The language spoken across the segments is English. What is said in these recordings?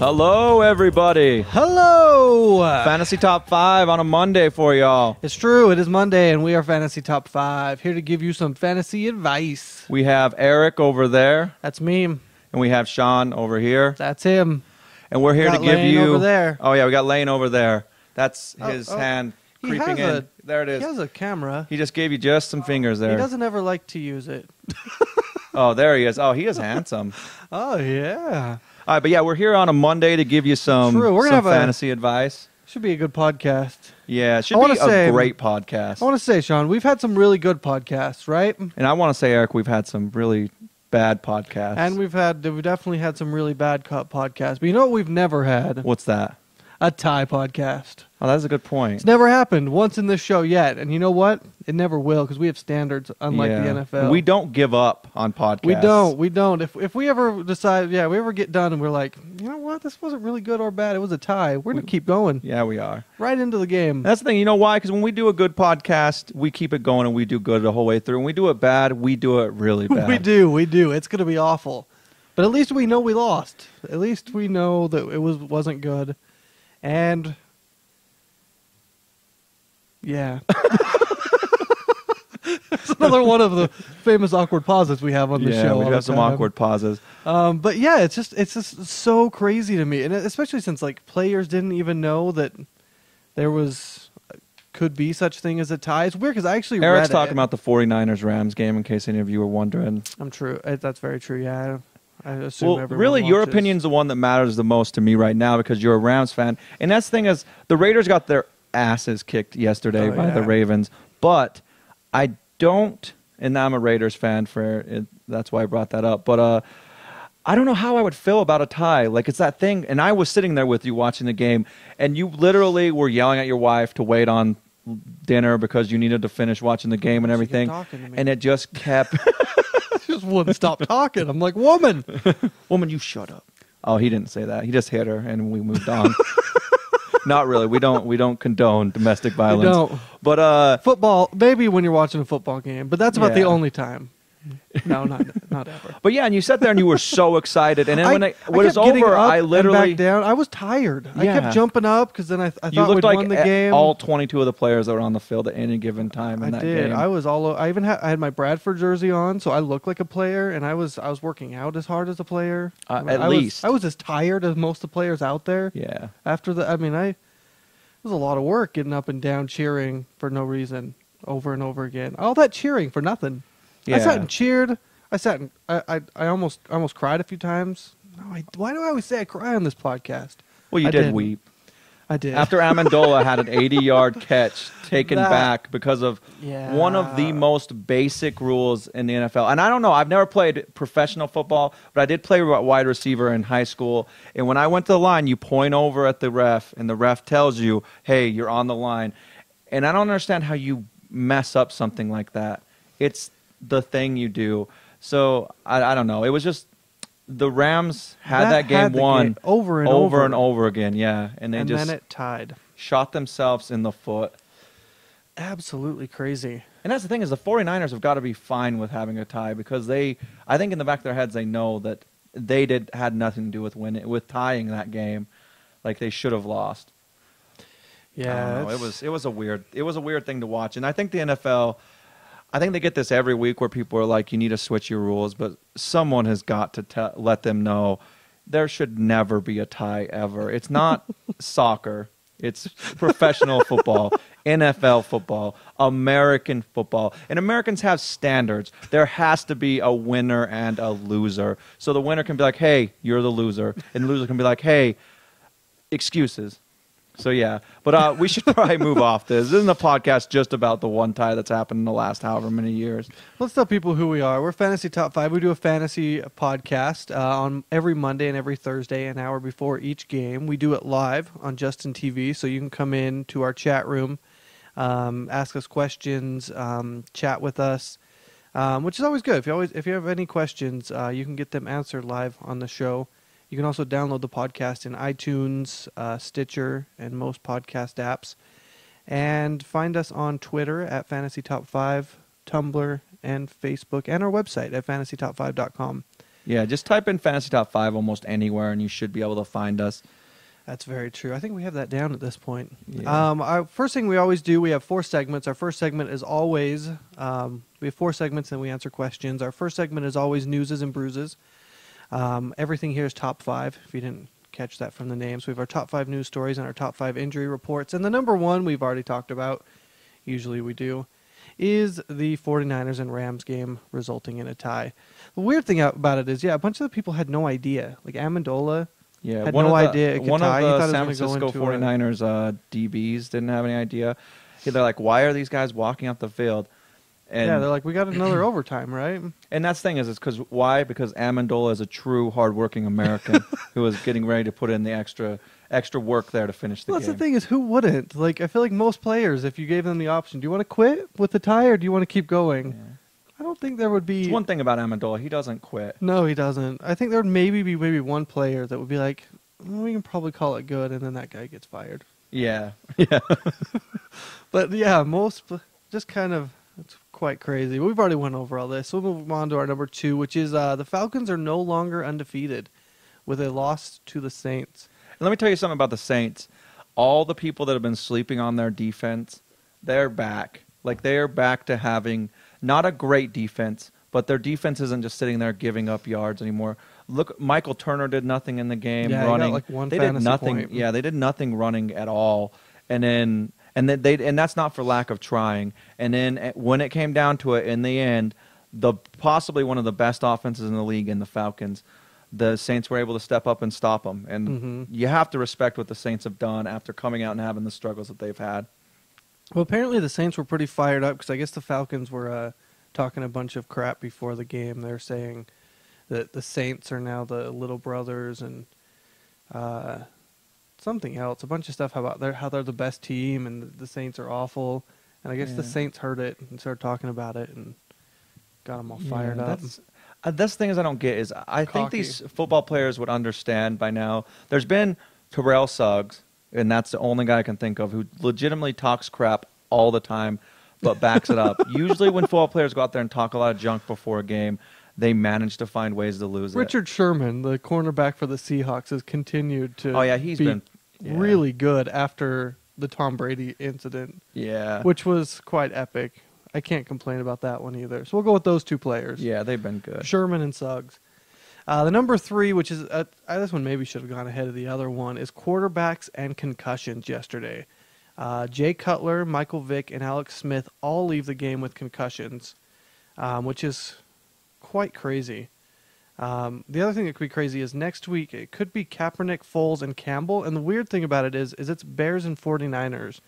Hello, everybody. Hello! Fantasy Top 5 on a Monday for y'all. It's true, it is Monday, and we are Fantasy Top 5, here to give you some fantasy advice. We have Eric over there, That's me. and we have Sean over here. That's him. And we're here to give Lane you... over there. Oh, yeah, we got Lane over there. That's his Oh, hand creeping in. There it is. He has a camera. He just gave you just some fingers there. He doesn't ever like to use it. Oh, there he is. Oh, he is handsome. Oh, yeah. All right, but yeah, we're here on a Monday to give you some, True. We're gonna some have fantasy advice. Should be a good podcast. Yeah, it should be a great podcast. I want to say, Sean, we've had some really good podcasts, right? And I want to say, Eric, we've had some really bad podcasts. And we've definitely had some really bad podcasts. But you know what we've never had? What's that? A tie podcast. Oh, that's a good point. It's never happened once in this show yet. And you know what? It never will, because we have standards, unlike the NFL. We don't give up on podcasts. We don't. If we ever decide, we ever get done and we're like, you know what, this wasn't really good or bad, it was a tie, we're going to keep going. Yeah, we are. Right into the game. That's the thing. You know why? Because when we do a good podcast, we keep it going and we do good the whole way through. When we do it bad, we do it really bad. We do. It's going to be awful. But at least we know we lost. At least we know that it wasn't good. And... yeah. It's another one of the famous awkward pauses we have on the show. Yeah, we do have some awkward pauses. But yeah, it's just so crazy to me, and especially since like players didn't even know that there could be such thing as a tie. It's weird because I actually Eric's read talking about the 49ers-Rams game, in case any of you were wondering. I'm true. That's very true. Yeah. I assume well, really, your watches. opinion's the one that matters the most to me right now because you're a Rams fan. And that's the thing is, the Raiders got their asses kicked yesterday by the Ravens, but I don't, and I'm a Raiders fan that's why I brought that up, but I don't know how I would feel about a tie. Like, it's that thing, and I was sitting there with you watching the game, and you literally were yelling at your wife to wait on dinner because you needed to finish watching the game and everything, and it just kept... She just wouldn't stop talking. I'm like, woman, you shut up. Oh, he didn't say that. He just hit her, and we moved on. Not really. We don't condone domestic violence. We don't. But football, maybe when you're watching a football game, but that's about the only time. No, not ever. But yeah, and you sat there and you were so excited, and then when it was over, I literally back down. I was tired. I kept jumping up because then I thought you looked we'd like won the game. All 22 of the players that were on the field at any given time in that game. I was all. I even had my Bradford jersey on, so I looked like a player, and I was working out as hard as a player. At least I was as tired as most of the players out there. Yeah. After it was a lot of work getting up and down cheering for no reason over and over again. All that cheering for nothing. Yeah. I sat and cheered. I almost cried a few times. Why do I always say I cry on this podcast? Well, you did weep. I did. After Amendola had an 80-yard catch taken back because of one of the most basic rules in the NFL. And I don't know. I've never played professional football, but I did play wide receiver in high school. And when I went to the line, you point over at the ref, and the ref tells you, hey, you're on the line. And I don't understand how you mess up something like that. It's the thing you do. So, I don't know. It was just the Rams had that game won over and over again, yeah. And then it tied. Shot themselves in the foot. Absolutely crazy. And that's the thing is the 49ers have got to be fine with having a tie because I think in the back of their heads they know that they had nothing to do with tying that game. Like they should have lost. Yeah. It was a weird thing to watch. And I think the NFL, I think they get this every week where people are like, you need to switch your rules, but someone has got to let them know there should never be a tie ever. It's not soccer. It's professional football, NFL football, American football. And Americans have standards. There has to be a winner and a loser. So the winner can be like, hey, you're the loser. And the loser can be like, hey, excuses. So, yeah. But we should probably move off this. This isn't a podcast just about the one tie that's happened in the last however many years. Let's tell people who we are. We're Fantasy Top 5. We do a fantasy podcast on every Monday and every Thursday, an hour before each game. We do it live on Justin TV, so you can come in to our chat room, ask us questions, chat with us, which is always good. If you have any questions, you can get them answered live on the show. You can also download the podcast in iTunes, Stitcher, and most podcast apps. And find us on Twitter at Fantasy Top 5, Tumblr, and Facebook, and our website at fantasytop5.com. Yeah, just type in Fantasy Top 5 almost anywhere, and you should be able to find us. That's very true. I think we have that down at this point. Yeah. Our first thing we always do, we have 4 segments. Our first segment is always, we have 4 segments and we answer questions. Our first segment is always Newses and Bruises. Everything here is top 5, if you didn't catch that from the names. We have our top 5 news stories and our top 5 injury reports. And the number 1 we've already talked about, usually we do, is the 49ers and Rams game resulting in a tie. The weird thing about it is, a bunch of the people had no idea. Like Amendola had no idea it could one tie. of He the thought it San was gonna Francisco go into 49ers DBs didn't have any idea. They're like, why are these guys walking off the field? And they're like, we got another overtime, right? And that's the thing is, it's because why? Because Amendola is a true hardworking American who is getting ready to put in the extra work there to finish the Well, game. that's the thing is, who wouldn't? Like, I feel like most players, if you gave them the option, do you want to quit with the tie or do you want to keep going? Yeah. I don't think there would be. It's one thing about Amendola, he doesn't quit. No, he doesn't. I think there would maybe one player that would be like, we can probably call it good, and then that guy gets fired. Yeah. But yeah, most just kind of, it's quite crazy. We've already went over all this, so we'll move on to our number 2, which is the Falcons are no longer undefeated with a loss to the Saints. And let me tell you something about the Saints. All the people that have been sleeping on their defense, they're back. Like, they are back to having not a great defense, but their defense isn't just sitting there giving up yards anymore. Look, Michael Turner did nothing in the game running. He got like one they fantasy did nothing. point. Yeah, they did nothing running at all. And that's not for lack of trying. And then when it came down to it, in the end, possibly one of the best offenses in the league in the Falcons, the Saints were able to step up and stop them. And you have to respect what the Saints have done after coming out and having the struggles that they've had. Well, apparently the Saints were pretty fired up because I guess the Falcons were talking a bunch of crap before the game. They're saying that the Saints are now the little brothers and something else, a bunch of stuff about how they're the best team and the Saints are awful. And I guess the Saints heard it and started talking about it and got them all fired up. That's the thing is I don't get is I think these football players would understand by now. There's been Terrell Suggs, and that's the only guy I can think of who legitimately talks crap all the time, but backs it up. Usually when football players go out there and talk a lot of junk before a game, they manage to find ways to lose Richard Sherman, the cornerback for the Seahawks, has continued to he's been really good after the Tom Brady incident. Yeah. Which was quite epic. I can't complain about that one either. So we'll go with those 2 players. Yeah, they've been good. Sherman and Suggs. The number 3, which is this one maybe should have gone ahead of the other one, is quarterbacks and concussions yesterday. Jay Cutler, Michael Vick, and Alex Smith all leave the game with concussions, which is quite crazy. The other thing that could be crazy is next week it could be Kaepernick, Foles, and Campbell. And the weird thing about it is it's Bears and 49ers.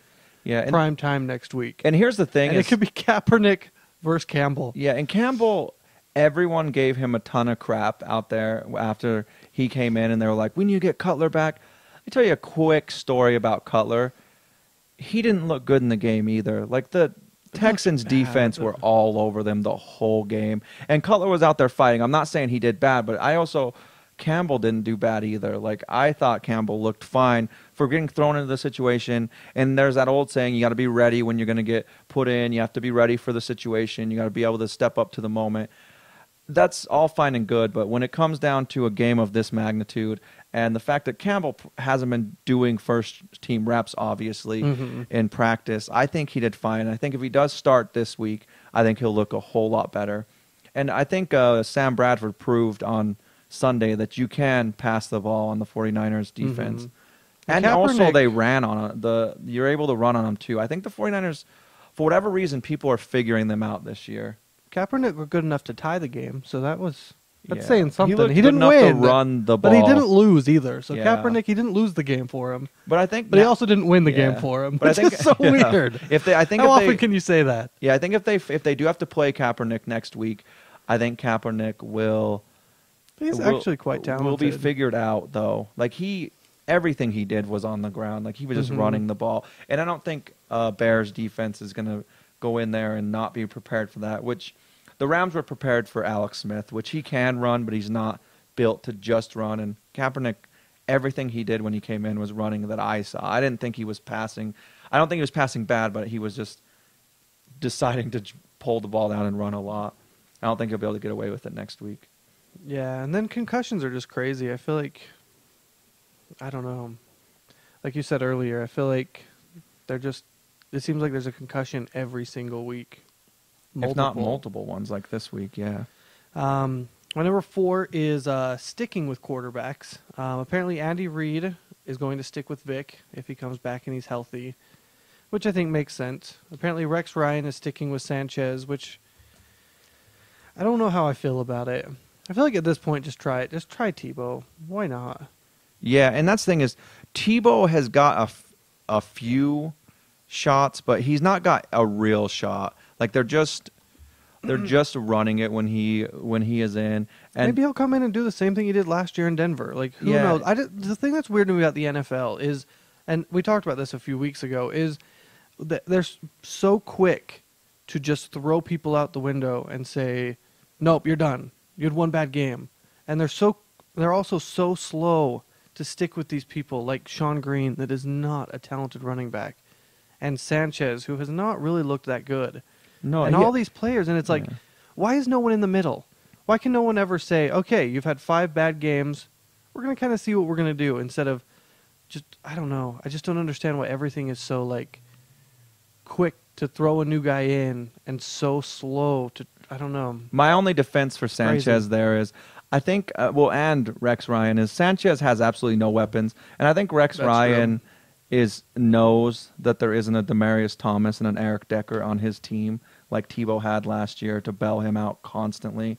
Yeah, prime time next week. And here's the thing: it could be Kaepernick versus Campbell. Yeah, and Campbell, everyone gave him a ton of crap out there after he came in, and they were like, "We need to get Cutler back." Let me tell you a quick story about Cutler. He didn't look good in the game either. Like the Texans' defense were all over them the whole game, and Cutler was out there fighting. I'm not saying he did bad, but Campbell didn't do bad either. Like, I thought Campbell looked fine for getting thrown into the situation. And there's that old saying, you got to be ready when you're going to get put in. You have to be ready for the situation. You got to be able to step up to the moment. That's all fine and good, but when it comes down to a game of this magnitude and the fact that Campbell hasn't been doing first-team reps, obviously, in practice, I think he did fine. I think if he does start this week, I think he'll look a whole lot better. And I think Sam Bradford proved on Sunday that you can pass the ball on the 49ers defense. And also they ran on it. You're able to run on them too. I think the 49ers, for whatever reason, people are figuring them out this year. Kaepernick were good enough to tie the game, so that's saying something. He didn't win, to run the ball, but he didn't lose either. So Kaepernick, he didn't lose the game for him. But he also didn't win the game for him. But I think so weird. How often can you say that? Yeah, I think if they do have to play Kaepernick next week, I think Kaepernick will. He's actually quite talented. Will be figured out though. Like everything he did was on the ground. Like he was just running the ball, and I don't think Bears defense is going to go in there and not be prepared for that. Which the Rams were prepared for Alex Smith, which he can run, but he's not built to just run. And Kaepernick, everything he did when he came in was running that I saw. I didn't think he was passing. I don't think he was passing bad, but he was just deciding to pull the ball down and run a lot. I don't think he'll be able to get away with it next week. Yeah, and then concussions are just crazy. I feel like, I don't know. Like you said earlier, I feel like they're just, it seems like there's a concussion every single week. If not multiple ones like this week, yeah. My number 4 is sticking with quarterbacks. Apparently, Andy Reid is going to stick with Vic if he comes back and he's healthy, which I think makes sense. Apparently, Rex Ryan is sticking with Sanchez, which I don't know how I feel about it. I feel like at this point, just try it. Just try Tebow. Why not? Yeah, and that's the thing is, Tebow has got a few shots, but he's not got a real shot. Like they're just running it when he is in. And maybe he'll come in and do the same thing he did last year in Denver. Like who knows? The thing that's weird to me about the NFL is, and we talked about this a few weeks ago, is that they're so quick to just throw people out the window and say, "Nope, you're done. You had one bad game," and they're also so slow to stick with these people like Sean Green, that is not a talented running back, and Sanchez, who has not really looked that good. No, and all these players, and it's like, why is no one in the middle? Why can no one ever say, okay, you've had 5 bad games, we're going to kind of see what we're going to do, instead of just, I don't know. I just don't understand why everything is so, like, quick to throw a new guy in and so slow to, I don't know. My only defense for Sanchez there is, I think, and Rex Ryan, is Sanchez has absolutely no weapons, and I think Rex Ryan knows that there isn't a Demaryius Thomas and an Eric Decker on his team like Tebow had last year to bail him out constantly.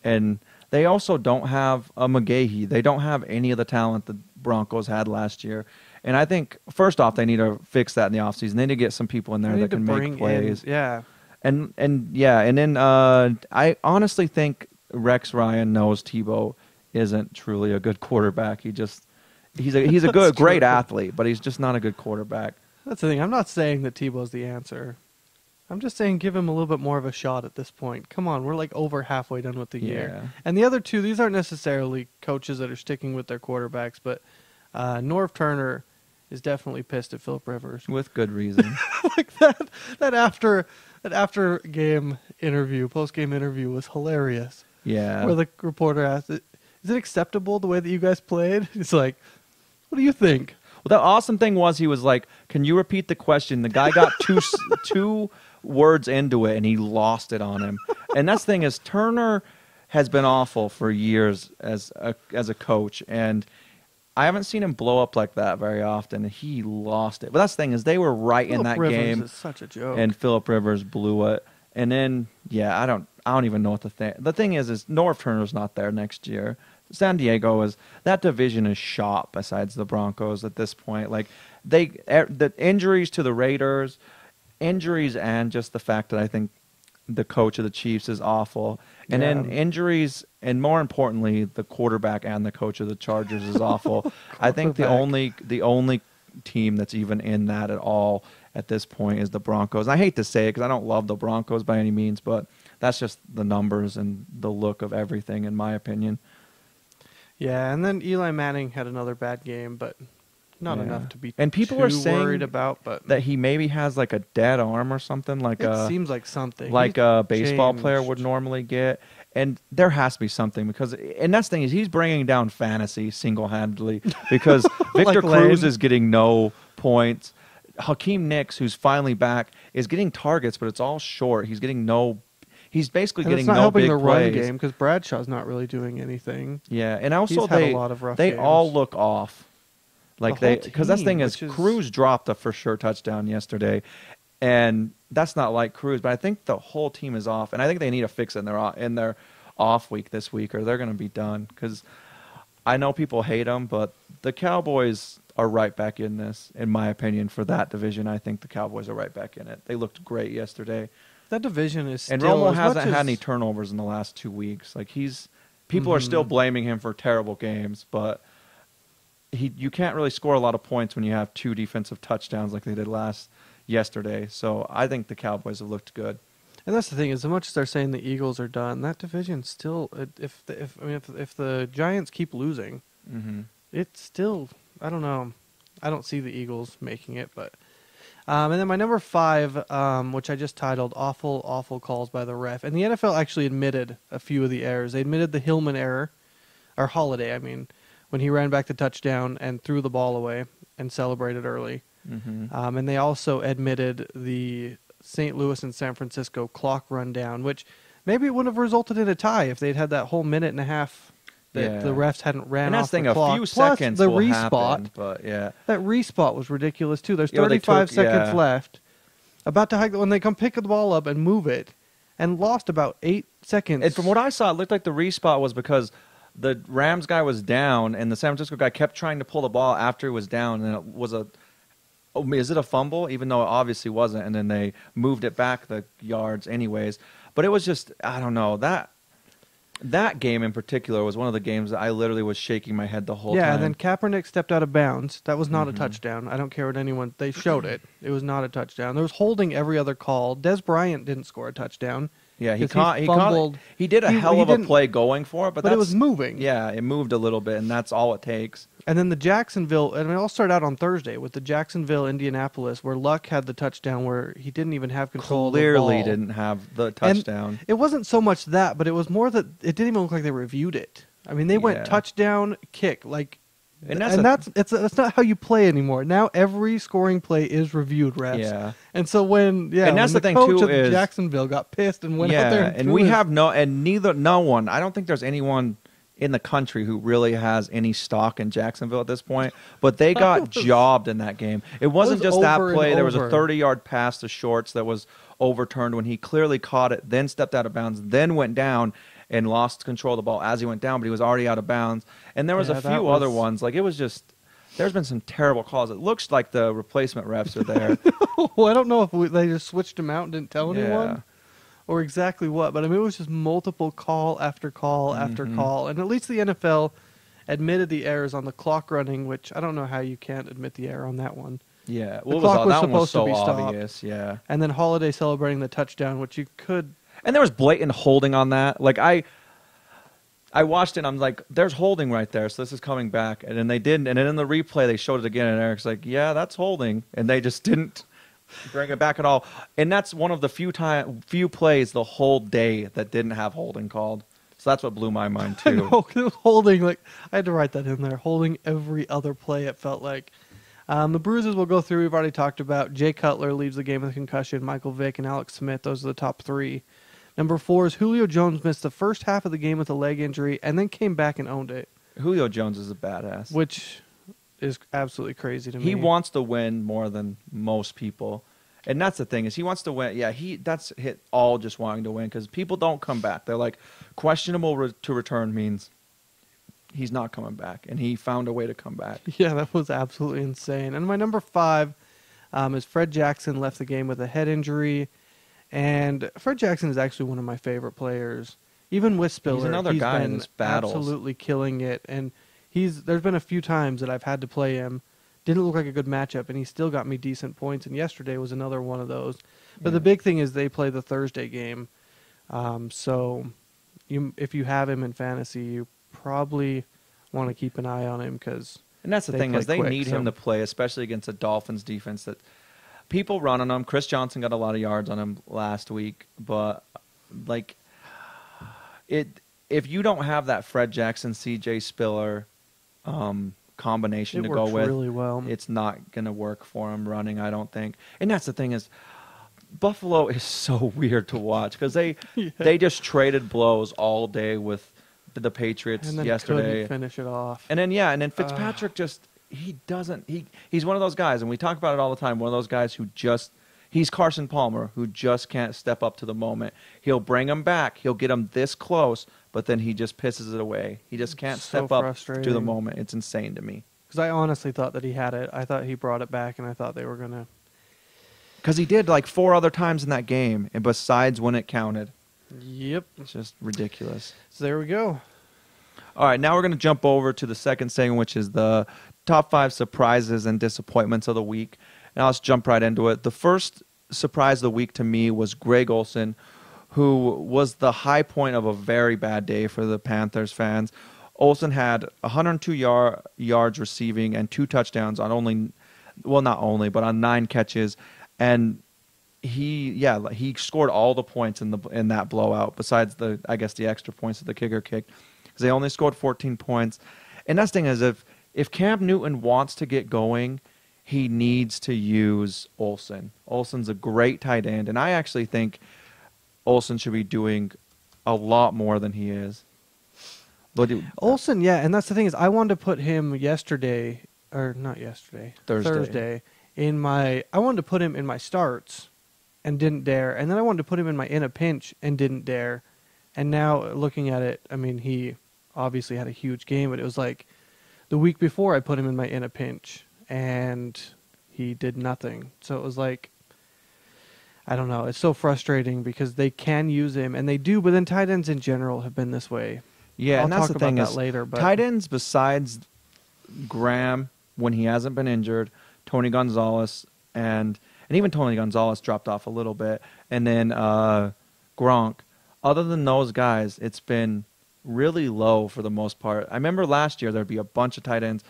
And they also don't have a McGahee. They don't have any of the talent the Broncos had last year. And I think, first off, they need to fix that in the offseason. They need to get some people in there that can make plays. And then I honestly think Rex Ryan knows Tebow isn't truly a good quarterback. He's a great athlete, but he's just not a good quarterback. That's the thing. I'm not saying that Tebow's the answer. I'm just saying give him a little bit more of a shot at this point. Come on, we're like over halfway done with the year. And the other two, these aren't necessarily coaches that are sticking with their quarterbacks, but Norv Turner is definitely pissed at Philip Rivers. With good reason. Like that after game interview, post-game interview was hilarious. Yeah. Where the reporter asked, is it acceptable the way that you guys played? It's like, what do you think? Well, the awesome thing was he was like, can you repeat the question? The guy got two words into it, and he lost it on him. And that's the thing is, Turner has been awful for years as a coach, and I haven't seen him blow up like that very often. He lost it. But that's the thing is, they were right in that Rivers game. Is such a joke. And Philip Rivers blew it. And then, I don't even know what to think. The thing is Norv Turner's not there next year. San Diego that division is shot besides the Broncos at this point. Like the injuries to the Raiders, injuries, and just the fact that I think the coach of the Chiefs is awful, and then injuries, and more importantly, the quarterback and the coach of the Chargers is awful. I think the only team that's even in that at all at this point is the Broncos. And I hate to say it because I don't love the Broncos by any means, but that's just the numbers and the look of everything, in my opinion. Yeah, and then Eli Manning had another bad game, but not enough to be and people too are saying worried about. But that he maybe has like a dead arm or something, seems like something like a baseball player would normally get. And there has to be something because, and that's the thing is, he's bringing down fantasy single-handedly because Victor Cruz is getting no points. Hakeem Nicks, who's finally back, is getting targets, but it's all short. He's getting no. He's basically getting no big plays. It's not helping the run game because Bradshaw's not really doing anything. Yeah, and also he's had a lot of rough games. All look off, like because that's the thing is, Cruz dropped a for sure touchdown yesterday, and that's not like Cruz. But I think the whole team is off, and I think they need to fix it in their off week this week, or they're going to be done. Because I know people hate them, but the Cowboys are right back in this, in my opinion, for that division. I think the Cowboys are right back in it. They looked great yesterday. That division is still, and Romo hasn't had any turnovers in the last 2 weeks. Like people are still blaming him for terrible games, but you can't really score a lot of points when you have 2 defensive touchdowns like they did yesterday. So I think the Cowboys have looked good. And that's the thing is, as much as they're saying the Eagles are done, that division still. If the Giants keep losing, it's still. I don't know. I don't see the Eagles making it, but And then my number 5, which I just titled "Awful, Awful Calls by the Ref," and the NFL actually admitted a few of the errors. They admitted the Hillman error, or Holiday, I mean, when he ran back the touchdown and threw the ball away and celebrated early. Mm-hmm. And they also admitted the St. Louis and San Francisco clock rundown, which maybe it would have resulted in a tie if they'd had that whole minute and a half that the refs hadn't ran and off that's the thing, the clock. a few Plus seconds the will respot. happen, but yeah. That respot was ridiculous too. There's You know, they 35 took- seconds yeah. left. About to hike when they come pick the ball up and move it, and lost about 8 seconds. And from what I saw, it looked like the respot was because the Rams guy was down, and the San Francisco guy kept trying to pull the ball after he was down, and it was a. Oh, is it a fumble? Even though it obviously wasn't, and then they moved it back the yards anyways. But it was just, I don't know, that game in particular was one of the games that I literally was shaking my head the whole time. Yeah, and then Kaepernick stepped out of bounds. That was not a Mhm. touchdown. I don't care what anyone. They showed it. It was not a touchdown. There was holding every other call. Des Bryant didn't score a touchdown. Yeah, he 'Cause he fumbled. he did a He hell of a didn't- play going for it, but But it was that's- moving. Yeah, it moved a little bit, and that's all it takes. And then the Jacksonville, and it all started out on Thursday with the Jacksonville Indianapolis, where Luck had the touchdown where he didn't even have control of the Clearly ball. didn't have the touchdown. It wasn't so much that, but it was more that it didn't even look like they reviewed it. I mean, they went Yeah. touchdown, kick, like, And and that's that's not how you play anymore. Now every scoring play is reviewed, refs. Yeah. And so when And that's when the thing, coach too, of is- Jacksonville got pissed and went out there and threw we his- have no one. I don't think there's anyone in the country who really has any stock in Jacksonville at this point. But they got jobbed in that game. It wasn't was just that over and play. There was a over. 30-yard pass to Shorts that was overturned when he clearly caught it, then stepped out of bounds, then went down and lost control of the ball as he went down, but he was already out of bounds. And there was Yeah, a that few was- other ones. Like, it was just... There's been some terrible calls. It looks like the replacement refs are there. Well, I don't know if they just switched him out and didn't tell Yeah. anyone, or exactly what. But I mean, it was just multiple call after call after Mhm. call, and at least the NFL admitted the errors on the clock running, which I don't know how you can't admit the error on that one. Yeah. The Well, clock was that one was supposed to so be stopped. obvious. Yeah. And then Holiday celebrating the touchdown, which you could. And there was blatant holding on that. Like, I watched it and I'm like, there's holding right there, so this is coming back. And then they didn't. And then in the replay, they showed it again, and Eric's like, yeah, that's holding. And they just didn't bring it back at all. And that's one of the few plays the whole day that didn't have holding called. So that's what blew my mind, I too. know, it was holding, like, I had to write that in there. Holding every other play, it felt like. The bruises we'll go through, we've already talked about. Jay Cutler leaves the game with a concussion. Michael Vick and Alex Smith, those are the top 3. Number 4 is Julio Jones missed the first half of the game with a leg injury and then came back and owned it, Julio Jones is a badass. which is absolutely crazy to me. He wants to win more than most people. And that's the thing, is he wants to win. Yeah, that's hit all just wanting to win, because people don't come back. They're like, questionable to return means he's not coming back, and he found a way to come back. Yeah, that was absolutely insane. And my number 5 is Fred Jackson left the game with a head injury. And Fred Jackson is actually one of my favorite players. Even with Spiller, He's another guy in been this battles. absolutely killing it. And there's been a few times that I've had to play him. Didn't look like a good matchup, and he still got me decent points. And yesterday was another one of those. But Yeah. the big thing is they play the Thursday game. So if you have him in fantasy, you probably want to keep an eye on him because And that's the They thing, is play they quick, need him so- to play, especially against a Dolphins defense that people run on him. Chris Johnson got a lot of yards on him last week, but like if you don't have that Fred Jackson, CJ Spiller combination it to go works with, really well. it's not going to work for him running, I don't think. And that's the thing, is Buffalo is so weird to watch, because they just traded blows all day with the Patriots and then yesterday. couldn't finish it off. And then Fitzpatrick he's one of those guys, and we talk about it all the time, one of those guys who he's Carson Palmer, who just can't step up to the moment. He'll bring him back, he'll get him this close, but then he just pisses it away. He just can't So step up to the frustrating. moment. It's insane to me. Because I honestly thought that he had it. I thought he brought it back, and I thought they were going to. Because he did like 4 other times in that game, and besides when it counted. Yep. It's just ridiculous. So there we go. All right, now we're going to jump over to the second segment, which is the top 5 surprises and disappointments of the week. Now let's jump right into it. The first surprise of the week to me was Greg Olsen, who was the high point of a very bad day for the Panthers fans. Olsen had 102 yards receiving and 2 touchdowns on only well, not only, but on 9 catches, and he scored all the points in that blowout. Besides the extra points that the kicker kicked, because they only scored 14 points. And that's the thing is if Cam Newton wants to get going, he needs to use Olsen. Olsen's a great tight end, and I actually think Olsen should be doing a lot more than he is. But Olsen, yeah, and that's the thing is I wanted to put him Thursday. I wanted to put him in my starts and didn't dare, and then I wanted to put him in a pinch and didn't dare. And now looking at it, I mean, he obviously had a huge game, but it was like the week before I put him in a pinch and he did nothing. So it was like, I don't know. It's so frustrating because they can use him, and they do, but then tight ends in general have been this way. Yeah, I'll and that's talk the thing about is that later. But tight ends besides Graham when he hasn't been injured, Tony Gonzalez, and even Tony Gonzalez dropped off a little bit, and then Gronk. Other than those guys, it's been really low for the most part. I remember last year there'd be a bunch of tight ends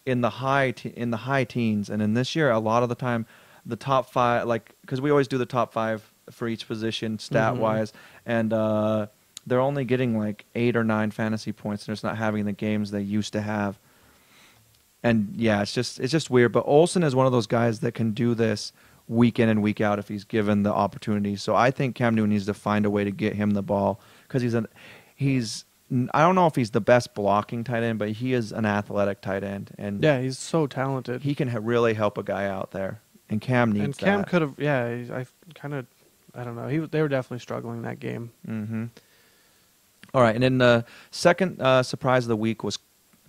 in the high teens, and in this year a lot of the time the top 5, like, because we always do the top 5 for each position stat wise, and they're only getting like 8 or 9 fantasy points. They're just not having the games they used to have. And yeah, it's just weird. But Olsen is one of those guys that can do this week in and week out if he's given the opportunity. So I think Cam Newton needs to find a way to get him the ball, because he's I don't know if he's the best blocking tight end, but he is an athletic tight end, and yeah, he's so talented. He can really help a guy out there, and Cam needs and Cam that. could have, I don't know. They were definitely struggling that game. Mm-hmm. All right, and then the second surprise of the week was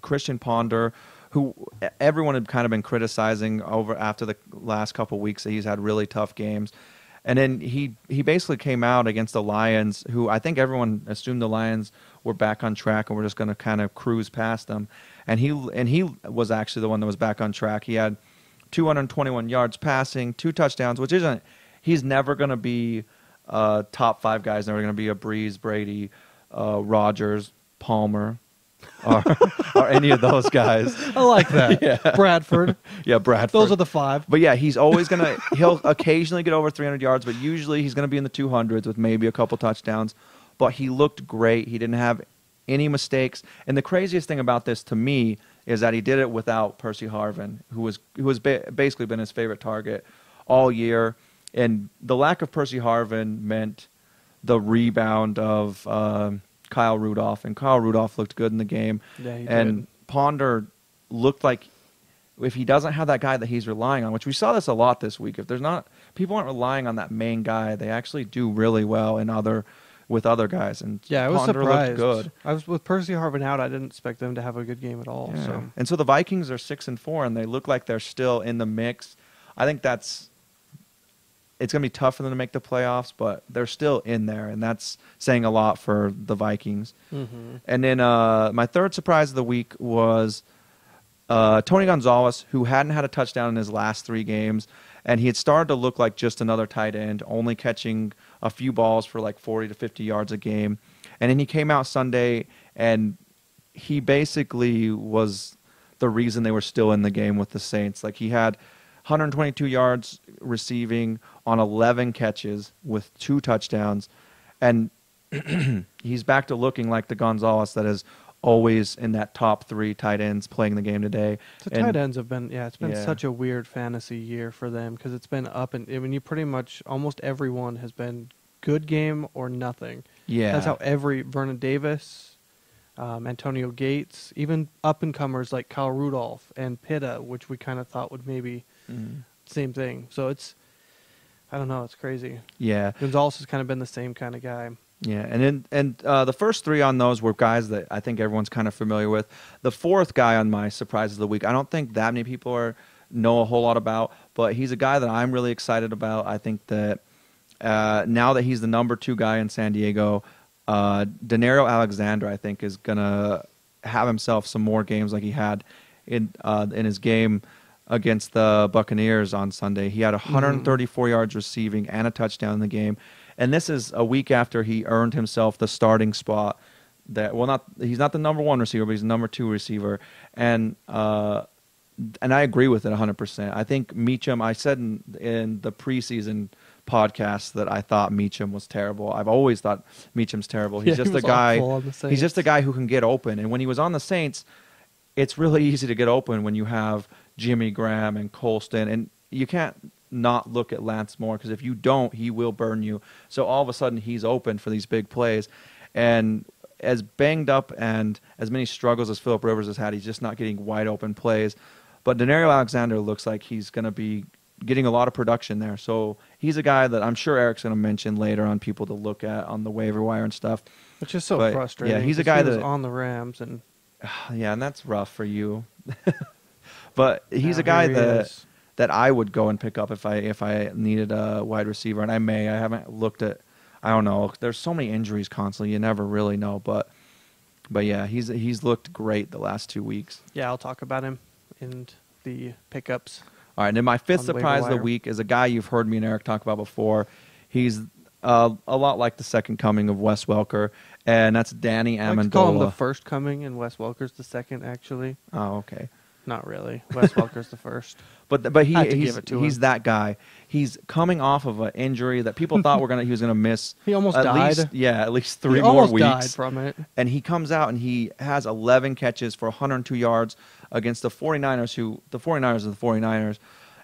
Christian Ponder, who everyone had kind of been criticizing after the last couple of weeks that he's had really tough games. And then he basically came out against the Lions, who I think everyone assumed the Lions were back on track and were just going to kind of cruise past them. And he was actually the one that was back on track. He had 221 yards passing, 2 touchdowns, which isn't – he's never going to be top 5 guys. Never going to be a Breeze, Brady, Rodgers, Palmer, or any of those guys. I like that. Yeah. Bradford. Yeah, Bradford. Those are the 5. But yeah, he's always he'll occasionally get over 300 yards, but usually he's going to be in the 200s with maybe a couple touchdowns. But he looked great. He didn't have any mistakes. And the craziest thing about this to me is that he did it without Percy Harvin, who was basically been his favorite target all year. And the lack of Percy Harvin meant the rebound of Kyle Rudolph, and Kyle Rudolph looked good in the game. Yeah, he and did. Ponder looked like, if he doesn't have that guy that he's relying on, which we saw this a lot this week, if there's not, people aren't relying on that main guy, they actually do really well with other guys. And yeah, I was Ponder surprised. looked good. I was with Percy Harvin out. I didn't expect them to have a good game at all. Yeah. So And so the Vikings are 6-4, and they look like they're still in the mix. I think it's going to be tough for them to make the playoffs, but they're still in there, and that's saying a lot for the Vikings. Mm-hmm. And then my third surprise of the week was Tony Gonzalez, who hadn't had a touchdown in his last 3 games, and he had started to look like just another tight end, only catching a few balls for like 40 to 50 yards a game. And then he came out Sunday, and he basically was the reason they were still in the game with the Saints. Like, he had 122 yards receiving on 11 catches with 2 touchdowns, and he's back to looking like the Gonzalez that is always in that top 3 tight ends playing the game today. The tight ends have been, it's been Yeah. such a weird fantasy year for them, because it's been up, and I mean, you pretty much almost everyone has been good game or nothing. Yeah, That's how Vernon Davis, Antonio Gates, even up and comers like Kyle Rudolph and Pitta, which we kind of thought would maybe same thing. So I don't know, it's crazy. Yeah, Gonzalez has kind of been the same kind of guy. yeah, and the first 3 on those were guys that I think everyone's kind of familiar with. The fourth guy on my surprises of the week, I don't think that many people know a whole lot about, but he's a guy that I'm really excited about. I think that now that he's the number 2 guy in San Diego, Denario Alexander, I think, is gonna have himself some more games like he had in his game against the Buccaneers on Sunday. He had 134 yards receiving and a touchdown in the game. And this is a week after he earned himself the starting spot. He's not the number 1 receiver, but he's the number 2 receiver. And and I agree with it 100%. I think Meacham, I said in the preseason podcast that I thought Meacham was terrible. I've always thought Meacham's terrible. He's just he a was guy. awful on the Saints. He's just a guy who can get open. And when he was on the Saints, it's really easy to get open when you have Jimmy Graham and Colston, and you can't not look at Lance Moore, because if you don't, he will burn you. So all of a sudden, he's open for these big plays. And as banged up and as many struggles as Phillip Rivers has had, he's just not getting wide open plays. But Denario Alexander looks like he's going to be getting a lot of production there. So he's a guy that I'm sure Eric's going to mention later on, people to look at on the waiver wire and stuff. Which is so But, frustrating. yeah, he's a 'cause guy he was that- on the Rams, and Yeah, and that's rough for you. But he's now a guy here he that is. that I would go and pick up if I needed a wide receiver, and I may. I haven't looked at. I don't know. There's so many injuries constantly. You never really know. But yeah, he's looked great the last 2 weeks. Yeah, I'll talk about him in the pickups. All right, and then my fifth On the waiver surprise of the wire. week is a guy you've heard me and Eric talk about before. He's a lot like the second coming of Wes Welker, and that's Danny I like to call him the Amendola. first coming, and Wes Welker's the second, actually. Oh, okay. Not really. Wes Welker's the first. But I had to give it to he's him. that guy. He's coming off of an injury that people thought he was gonna miss. He almost at died. least, at least He 3 more almost weeks. died from it. And he comes out and he has 11 catches for 102 yards against the 49ers, the 49ers are the 49ers.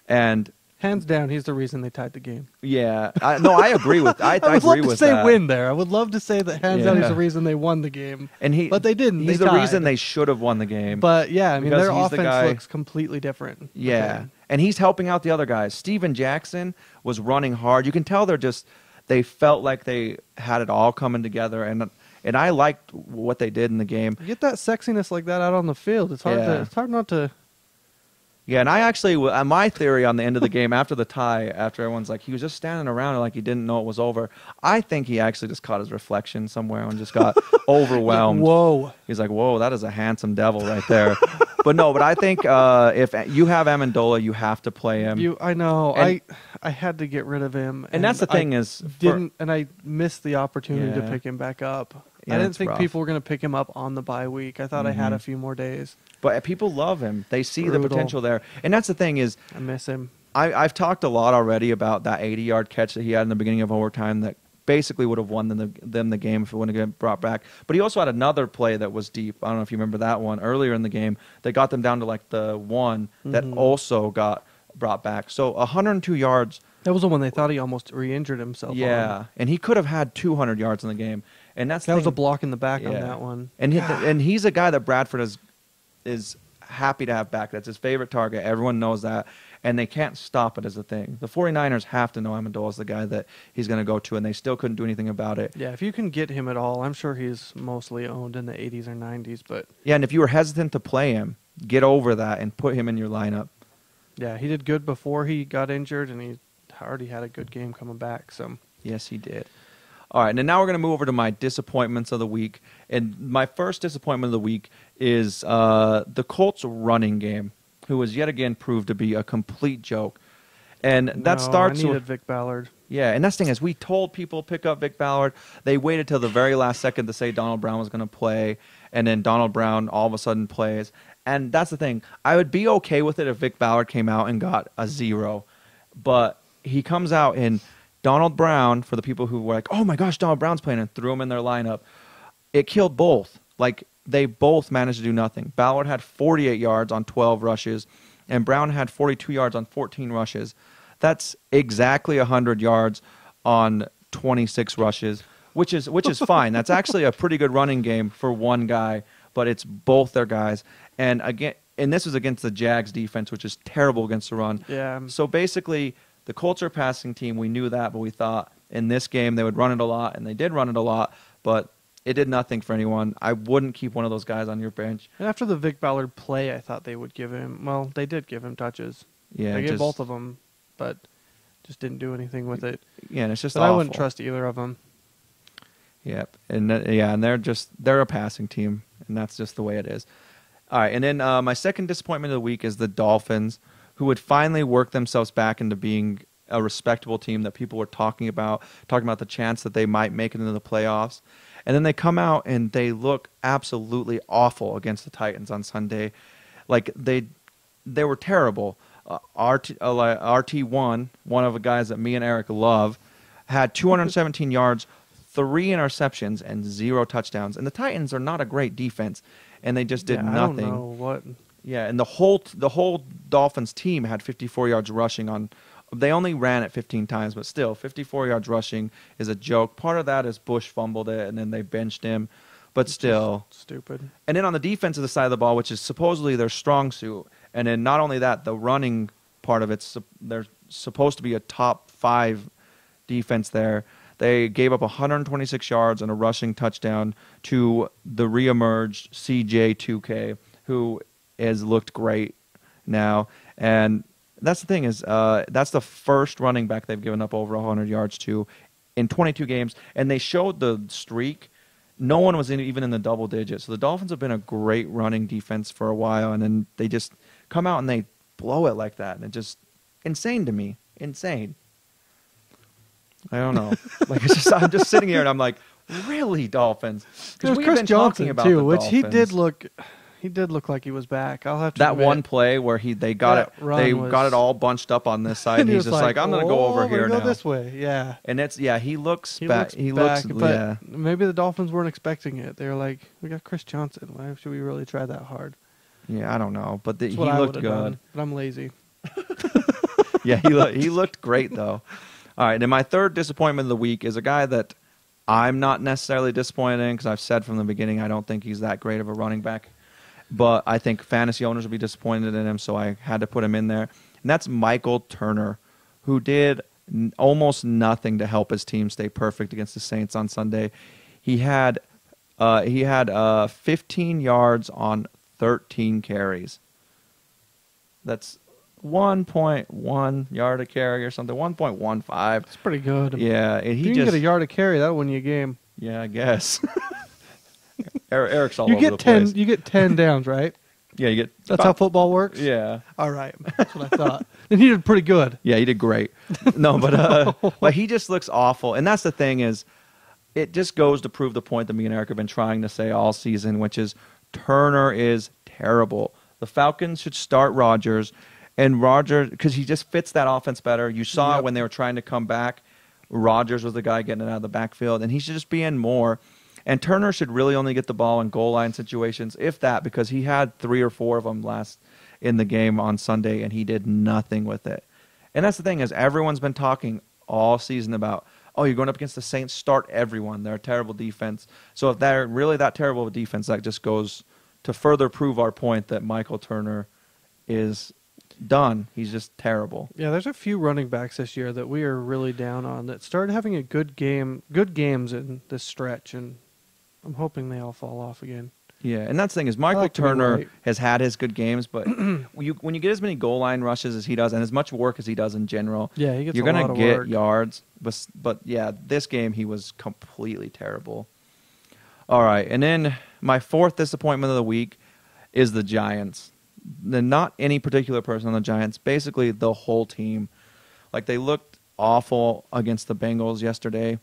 And Hands down, he's the reason they tied the game. yeah, I agree with I I would agree love to with say that. win there. I would love to say that hands down he's Yeah. the reason they won the game. And But they didn't. He's They the tied. reason they should have won the game. But yeah, I mean, Because their he's the offense guy- looks completely different. yeah, Okay. and he's helping out the other guys. Steven Jackson was running hard. You can tell they felt like they had it all coming together, and I liked what they did in the game. You get that sexiness like that out on the field. It's hard. Yeah. It's hard not to. Yeah, and I actually, my theory on the end of the game after the tie, after everyone's like, he was just standing around like he didn't know it was over. I think he actually just caught his reflection somewhere and just got overwhelmed. Whoa. He's like, whoa, that is a handsome devil right there. but I think if you have Amendola, you have to play him. I know. And- I had to get rid of him. And that's the thing I is, I missed the opportunity to Yeah. pick him back up. Yeah, I didn't it's think rough. people were going to pick him up on the bye week. I thought I had Mhm. a few more days. but people love him. They see the Brutal. potential there. And that's the thing is, I miss him. I've talked a lot already about that 80-yard catch that he had in the beginning of overtime that basically would have won them the game if it wouldn't have been brought back. But he also had another play that was deep. I don't know if you remember that one earlier in the game that got them down to like the one that Mhm. also got brought back. So 102 yards. That was the one they thought he almost re-injured himself Yeah, on. and he could have had 200 yards in the game. And that's That the was a thing. block in the back on Yeah. that one. And he's a guy that Bradford is happy to have back. That's his favorite target. Everyone knows that. And they can't stop it as a thing. The 49ers have to know Amendola is the guy that he's going to go to, and they still couldn't do anything about it. Yeah, if you can get him at all, I'm sure he's mostly owned in the 80s or 90s. But Yeah, and if you were hesitant to play him, get over that and put him in your lineup. yeah, he did good before he got injured, and he already had a good game coming back. So Yes, he did. All right, and now we're going to move over to my disappointments of the week. And my first disappointment of the week is the Colts running game, who was yet again proved to be a complete joke. And that No, starts I needed with Vic Ballard. yeah, and that's the thing is we told people to pick up Vic Ballard. They waited till the very last second to say Donald Brown was going to play, and then Donald Brown all of a sudden plays. And that's the thing. I would be okay with it if Vic Ballard came out and got a 0, but he comes out and Donald Brown, for the people who were like, oh my gosh, Donald Brown's playing, and threw him in their lineup, it killed both. Like, they both managed to do nothing. Ballard had 48 yards on 12 rushes, and Brown had 42 yards on 14 rushes. That's exactly 100 yards on 26 rushes, which is fine. That's actually a pretty good running game for one guy, but it's both their guys. And again, and this was against the Jags defense, which is terrible against the run. Yeah. So basically, the Colts are a passing team. We knew that, but we thought in this game they would run it a lot, and they did run it a lot, but it did nothing for anyone. I wouldn't keep one of those guys on your bench. And after the Vic Ballard play, I thought they would give him. Well, they did give him touches. Yeah, They gave just- both of them, but just didn't do anything with it. Yeah, and it's just But awful. I wouldn't trust either of them. Yep, and and they're a passing team, and that's just the way it is. All right, and then my second disappointment of the week is the Dolphins, who would finally work themselves back into being a respectable team that people were talking about the chance that they might make it into the playoffs. And then they come out and they look absolutely awful against the Titans on Sunday. Like, they they were terrible. RT1, one of the guys that me and Eric love, had 217 yards, 3 interceptions, and 0 touchdowns. And the Titans are not a great defense, and they just did nothing. I don't know what. Yeah, and the whole Dolphins team had 54 yards rushing on. They only ran it 15 times, but still, 54 yards rushing is a joke. Part of that is Bush fumbled it, and then they benched him. But still. Stupid. And then on the defensive side of the ball, which is supposedly their strong suit, and then not only that, the running part of it's they're supposed to be a top 5 defense there. They gave up 126 yards and a rushing touchdown to the reemerged CJ2K, who has looked great now. And that's the thing is that's the first running back they've given up over 100 yards to in 22 games. And they showed the streak. No one was even in the double digits. So the Dolphins have been a great running defense for a while, and then they just come out and they blow it like that. And it's just insane to me. Insane. I don't know. Like I'm just sitting here and I'm like, really, Dolphins? Because we've Chris been Johnson talking about too, the which Dolphins. he did look like he was back. I'll have to That admit. one play where they got it all bunched up on this side, and he's just like, I'm gonna go over here now. Go this way, yeah. And it's he looks back. He back, looks but yeah. maybe the Dolphins weren't expecting it. They were like, we got Chris Johnson. Why should we really try that hard? Yeah, I don't know, but he That's what I looked would've good. done, but I'm lazy. Yeah, he looked great though. All right, and my third disappointment of the week is a guy that I'm not necessarily disappointed in because I've said from the beginning I don't think he's that great of a running back. But I think fantasy owners will be disappointed in him, so I had to put him in there. And that's Michael Turner, who did almost nothing to help his team stay perfect against the Saints on Sunday. He had 15 yards on 13 carries. That's 1.1 yard a carry or something, 1.15. That's pretty good. Yeah, and If you can get a yard a carry, that'll win you a game. Yeah, I guess. Eric's all You over get the 10. place. You get 10 downs, right? Yeah, you get. That's how football works. Yeah. All right, that's what I thought. And he did pretty good. Yeah, he did great. No, but he just looks awful, and that's the thing is, it just goes to prove the point that me and Eric have been trying to say all season, which is Turner is terrible. The Falcons should start Rodgers, and Rodgers because he just fits that offense better. You saw it when they were trying to come back. Rodgers was the guy getting it out of the backfield, and he should just be in more. And Turner should really only get the ball in goal line situations, if that, because he had 3 or 4 of them last in the game on Sunday, and he did nothing with it. And that's the thing is everyone's been talking all season about, oh, you're going up against the Saints, start everyone. They're a terrible defense. So if they're really that terrible of a defense, that just goes to further prove our point that Michael Turner is done. He's just terrible. Yeah, there's a few running backs this year that we are really down on that started having a good games in this stretch, and I'm hoping they all fall off again. Yeah, and that's the thing is Michael Turner has had his good games, but when you get as many goal line rushes as he does and as much work as he does in general, yeah, he gets you're going to get yards. But yeah, this game he was completely terrible. All right, and then my fourth disappointment of the week is the Giants. Not any particular person on the Giants, basically the whole team. Like they looked awful against the Bengals yesterday.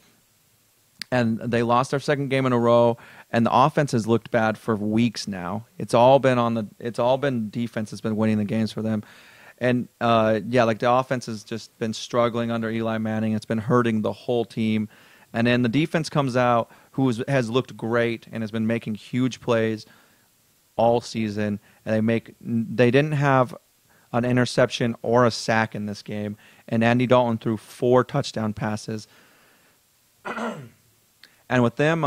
And they lost their second game in a row, and the offense has looked bad for weeks now. It's all been defense that's been winning the games for them. And like the offense has just been struggling under Eli Manning. It's been hurting the whole team. And then the defense comes out, has looked great and has been making huge plays all season. And they didn't have an interception or a sack in this game. And Andy Dalton threw 4 touchdown passes. And with them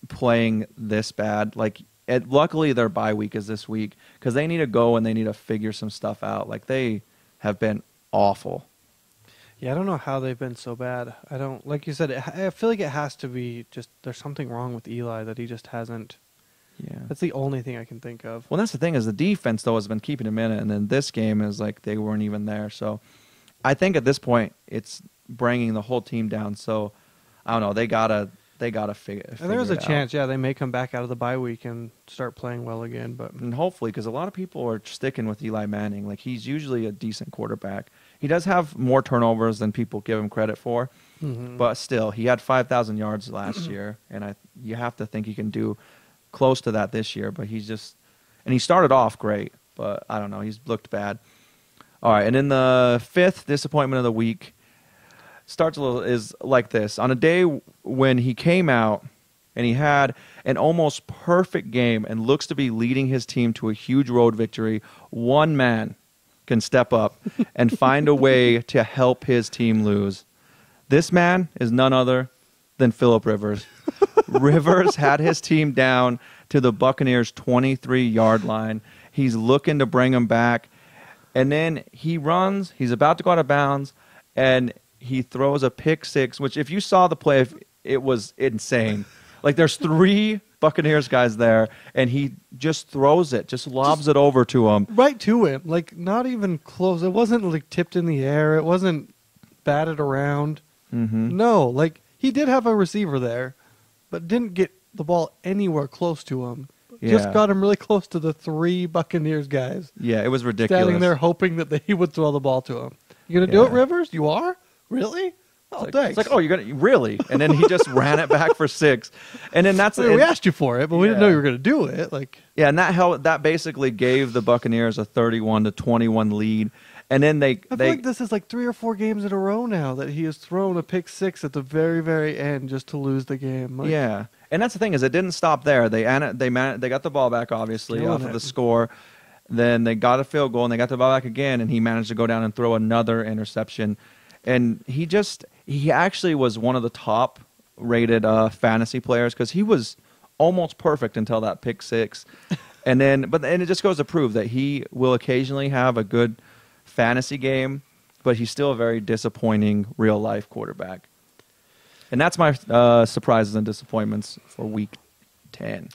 playing this bad, luckily their bye week is this week because they need to go and they need to figure some stuff out. Like they have been awful. Yeah, I don't know how they've been so bad. I don't, like you said, I feel like it has to be just there's something wrong with Eli that he just hasn't. Yeah, that's the only thing I can think of. Well, that's the thing is the defense though has been keeping him in it, and then this game is like they weren't even there. So I think at this point it's bringing the whole team down. So I don't know. They gotta figure. And there's a it chance, out. they may come back out of the bye week and start playing well again. But and hopefully, because a lot of people are sticking with Eli Manning. Like he's usually a decent quarterback. He does have more turnovers than people give him credit for, but still, he had 5,000 yards last year, and you have to think he can do close to that this year. But he started off great. but I don't know. He's looked bad. All right, and then the fifth disappointment of the week is like this. On a day when he came out and he had an almost perfect game and looks to be leading his team to a huge road victory, one man can step up and find a way to help his team lose. This man is none other than Phillip Rivers. Rivers had his team down to the Buccaneers' 23-yard line. He's looking to bring them back. And then he runs. He's about to go out of bounds. And he throws a pick six, which if you saw the play, it was insane. Like there's 3 Buccaneers guys there, and he just throws it, just lobs it over to him. Right to him. Like not even close. It wasn't like tipped in the air. It wasn't batted around. Mm-hmm. No, like he did have a receiver there, but didn't get the ball anywhere close to him. Yeah. Just got him really close to the 3 Buccaneers guys. Yeah, it was ridiculous. Standing there hoping that he would throw the ball to him. You gonna do it, Rivers? You are? Really? Oh, thanks. It's like, oh, you're gonna really? And then he just ran it back for 6. And then we asked you for it, but we didn't know you were gonna do it. Like, yeah, and that basically gave the Buccaneers a 31-21 lead. And then I feel like this is like 3 or 4 games in a row now that he has thrown a pick six at the very, very end just to lose the game. Like, yeah, and that's the thing is it didn't stop there. They got the ball back obviously off of the score. Then they got a field goal and they got the ball back again, and he managed to go down and throw another interception. And he actually was one of the top rated fantasy players because he was almost perfect until that pick six. And it just goes to prove that he will occasionally have a good fantasy game, but he's still a very disappointing real life quarterback. And that's my surprises and disappointments for week 10.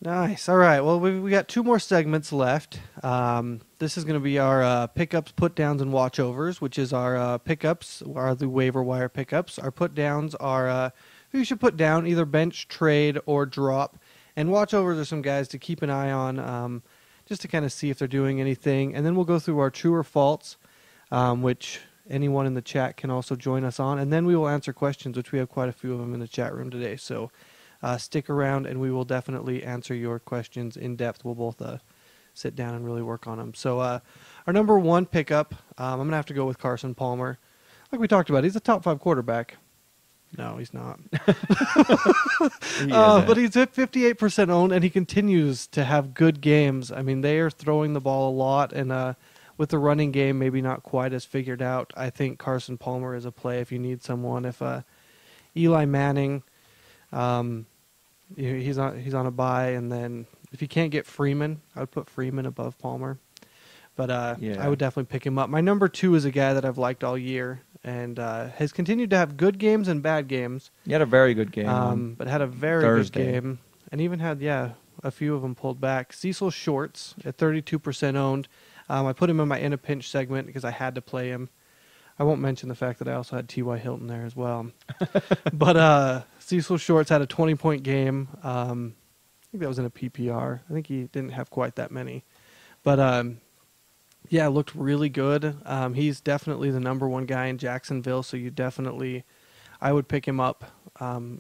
Nice. All right. Well, we got 2 more segments left. This is going to be our pickups, put downs, and watchovers, which is our pickups are the waiver wire pickups. Our put downs are who you should put down, either bench, trade, or drop. And watchovers are some guys to keep an eye on, just to kind of see if they're doing anything. And then we'll go through our true or false, which anyone in the chat can also join us on. And then we will answer questions, which we have quite a few of them in the chat room today. So stick around, and we will definitely answer your questions in depth. We'll both sit down and really work on them. So our number 1 pickup, I'm going to have to go with Carson Palmer. Like we talked about, he's a top 5 quarterback. No, he's not. But he's at 58% owned, and he continues to have good games. I mean, they are throwing the ball a lot, and with the running game maybe not quite as figured out, I think Carson Palmer is a play if you need someone. If Eli Manning, he's on a bye, and then if you can't get Freeman, I would put Freeman above Palmer. But I would definitely pick him up. My number 2 is a guy that I've liked all year, and has continued to have good games and bad games. He had a very good game. But had a very Thursday. good game. And even had, a few of them pulled back. Cecil Shorts at 32% owned. I put him in my In a Pinch segment because I had to play him. I won't mention the fact that I also had T.Y. Hilton there as well. But Cecil Shorts had a 20-point game. I think that was in a PPR. I think he didn't have quite that many. But looked really good. He's definitely the number 1 guy in Jacksonville, so I would pick him up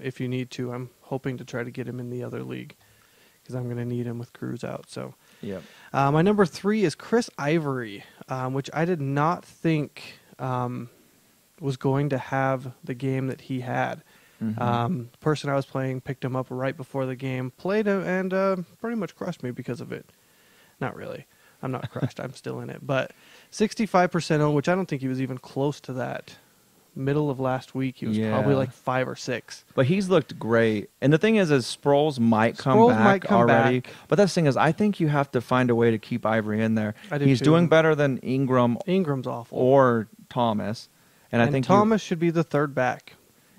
if you need to. I'm hoping to try to get him in the other league because I'm going to need him with Cruz out. So, my number 3 is Chris Ivory, which I did not think was going to have the game that he had. Mm-hmm. The person I was playing picked him up right before the game, played him, and pretty much crushed me because of it. Not really. I'm not crushed. I'm still in it. But 65% owned, which I don't think he was even close to that. Middle of last week, he was probably like 5 or 6. But he's looked great. And the thing is Sproles might come back already. But the thing is, I think you have to find a way to keep Ivory in there. He's doing better than Ingram. Ingram's awful. Or Thomas. And I think Thomas should be the 3rd back.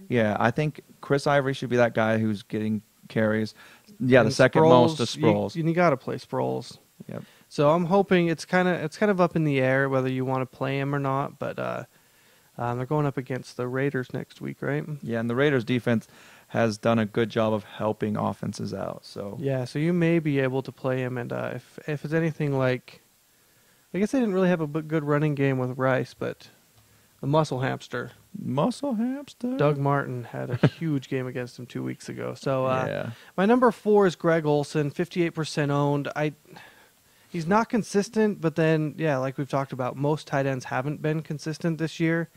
Yeah, I think Chris Ivory should be that guy who's getting carries. Yeah, and the second most is Sproles. You got to play Sproles. Yep. So I'm hoping it's kind of up in the air whether you want to play him or not. But they're going up against the Raiders next week, right? Yeah, and the Raiders defense has done a good job of helping offenses out. So so you may be able to play him. And if it's anything like, I guess they didn't really have a good running game with Rice, but the Muscle Hamster, Doug Martin had a huge game against him 2 weeks ago. So my number 4 is Greg Olsen, 58% owned. He's not consistent, but then, yeah, like we've talked about, most tight ends haven't been consistent this year.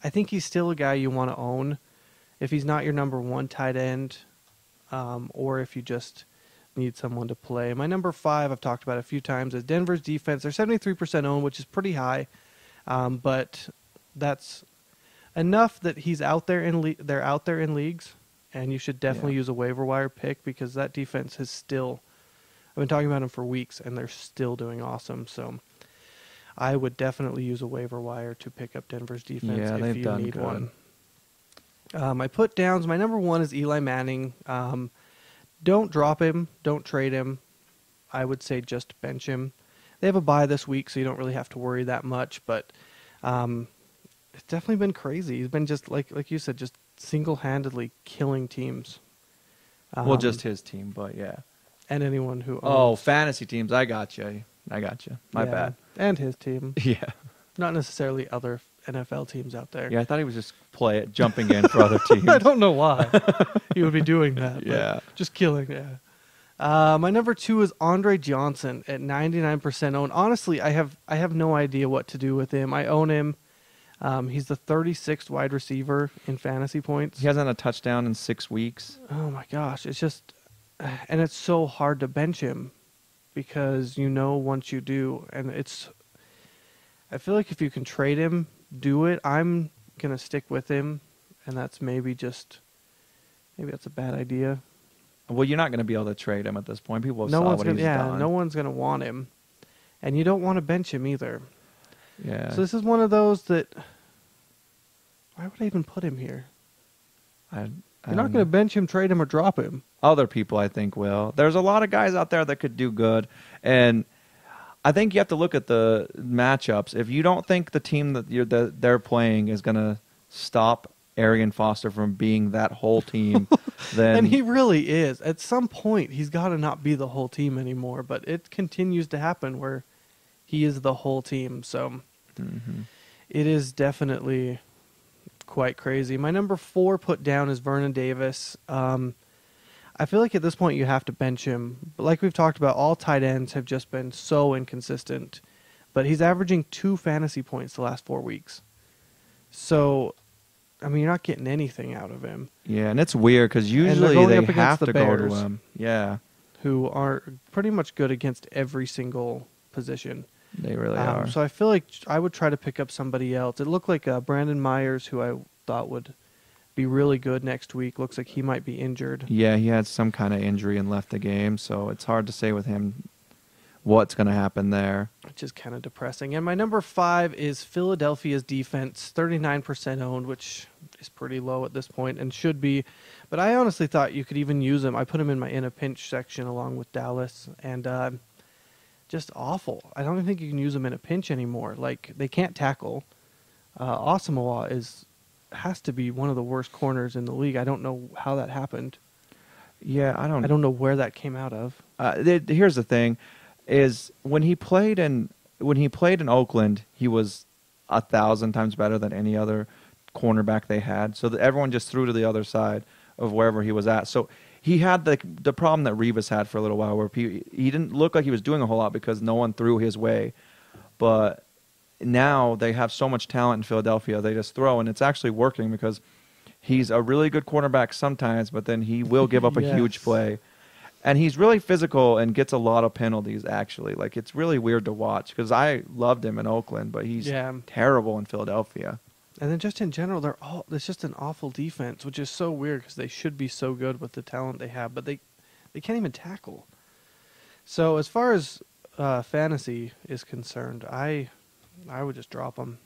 I think he's still a guy you want to own if he's not your number one tight end, or if you just need someone to play. My number 5, I've talked about a few times, is Denver's defense. They're 73% owned, which is pretty high, but that's enough that he's out there they're out there in leagues, and you should definitely use a waiver wire pick because that defense is still. I've been talking about them for weeks, and they're still doing awesome. So I would definitely use a waiver wire to pick up Denver's defense if you need one. My put downs, my number 1 is Eli Manning. Don't drop him. Don't trade him. I would say just bench him. They have a bye this week, so you don't really have to worry that much. But it's definitely been crazy. He's been just, like you said, just single-handedly killing teams. Well, just his team, but yeah. And anyone who owns. Oh, fantasy teams. I got you. My bad. And his team. Yeah. Not necessarily other NFL teams out there. Yeah, I thought he was just jumping in for other teams. I don't know why he would be doing that. Yeah. Just killing. Yeah. My number 2 is Andre Johnson at 99% owned. Honestly, I have no idea what to do with him. I own him. He's the 36th wide receiver in fantasy points. He hasn't had a touchdown in 6 weeks. Oh my gosh, it's just, and it's so hard to bench him because once you do, and I feel like if you can trade him, do it. I'm gonna stick with him, and that's maybe that's a bad idea. Well, you're not going to be able to trade him at this point. People have no saw one's what gonna, he's done. No one's gonna want him, and you don't want to bench him either. Yeah. So this is one of those that. Why would I even put him here? You're You're not going to bench him, trade him, or drop him. Other people, I think, will. There's a lot of guys out there that could do good, and I think you have to look at the matchups. If you don't think the team that they're playing is going to stop Arian Foster from being that whole team, then and he really is. At some point, he's got to not be the whole team anymore. But it continues to happen where he is the whole team. So it is definitely quite crazy. My number 4 put down is Vernon Davis. I feel like at this point you have to bench him. But like we've talked about, all tight ends have just been so inconsistent. But he's averaging 2 fantasy points the last 4 weeks. So, I mean, you're not getting anything out of him. Yeah, and it's weird because usually they have to go to him. Yeah. Who are pretty much good against every single position. They really are. So I feel like I would try to pick up somebody else. It looked like Brandon Myers, who I thought would be really good next week. Looks like he might be injured. Yeah, he had some kind of injury and left the game, so it's hard to say with him what's going to happen there. Which is kind of depressing. And my number 5 is Philadelphia's defense, 39% owned, which is pretty low at this point and should be. But I honestly thought you could even use him. I put him in my in a pinch section along with Dallas, and just awful. I don't even think you can use them in a pinch anymore. Like, they can't tackle. Asamoah has to be one of the worst corners in the league. I don't know how that happened. Yeah, I don't know where that came out of. Here's the thing: is when he played in Oakland, he was 1,000 times better than any other cornerback they had. So that everyone just threw to the other side of wherever he was at. So he had the problem that Revis had for a little while, where he didn't look like he was doing a whole lot because no one threw his way. But now they have so much talent in Philadelphia, they just throw, and it's actually working because he's a really good cornerback sometimes, but then he will give up a huge play. And he's really physical and gets a lot of penalties, actually. Like, it's really weird to watch because I loved him in Oakland, but he's terrible in Philadelphia. And then just in general, it's just an awful defense, which is so weird because they should be so good with the talent they have, but they can't even tackle. So as far as fantasy is concerned, I would just drop them,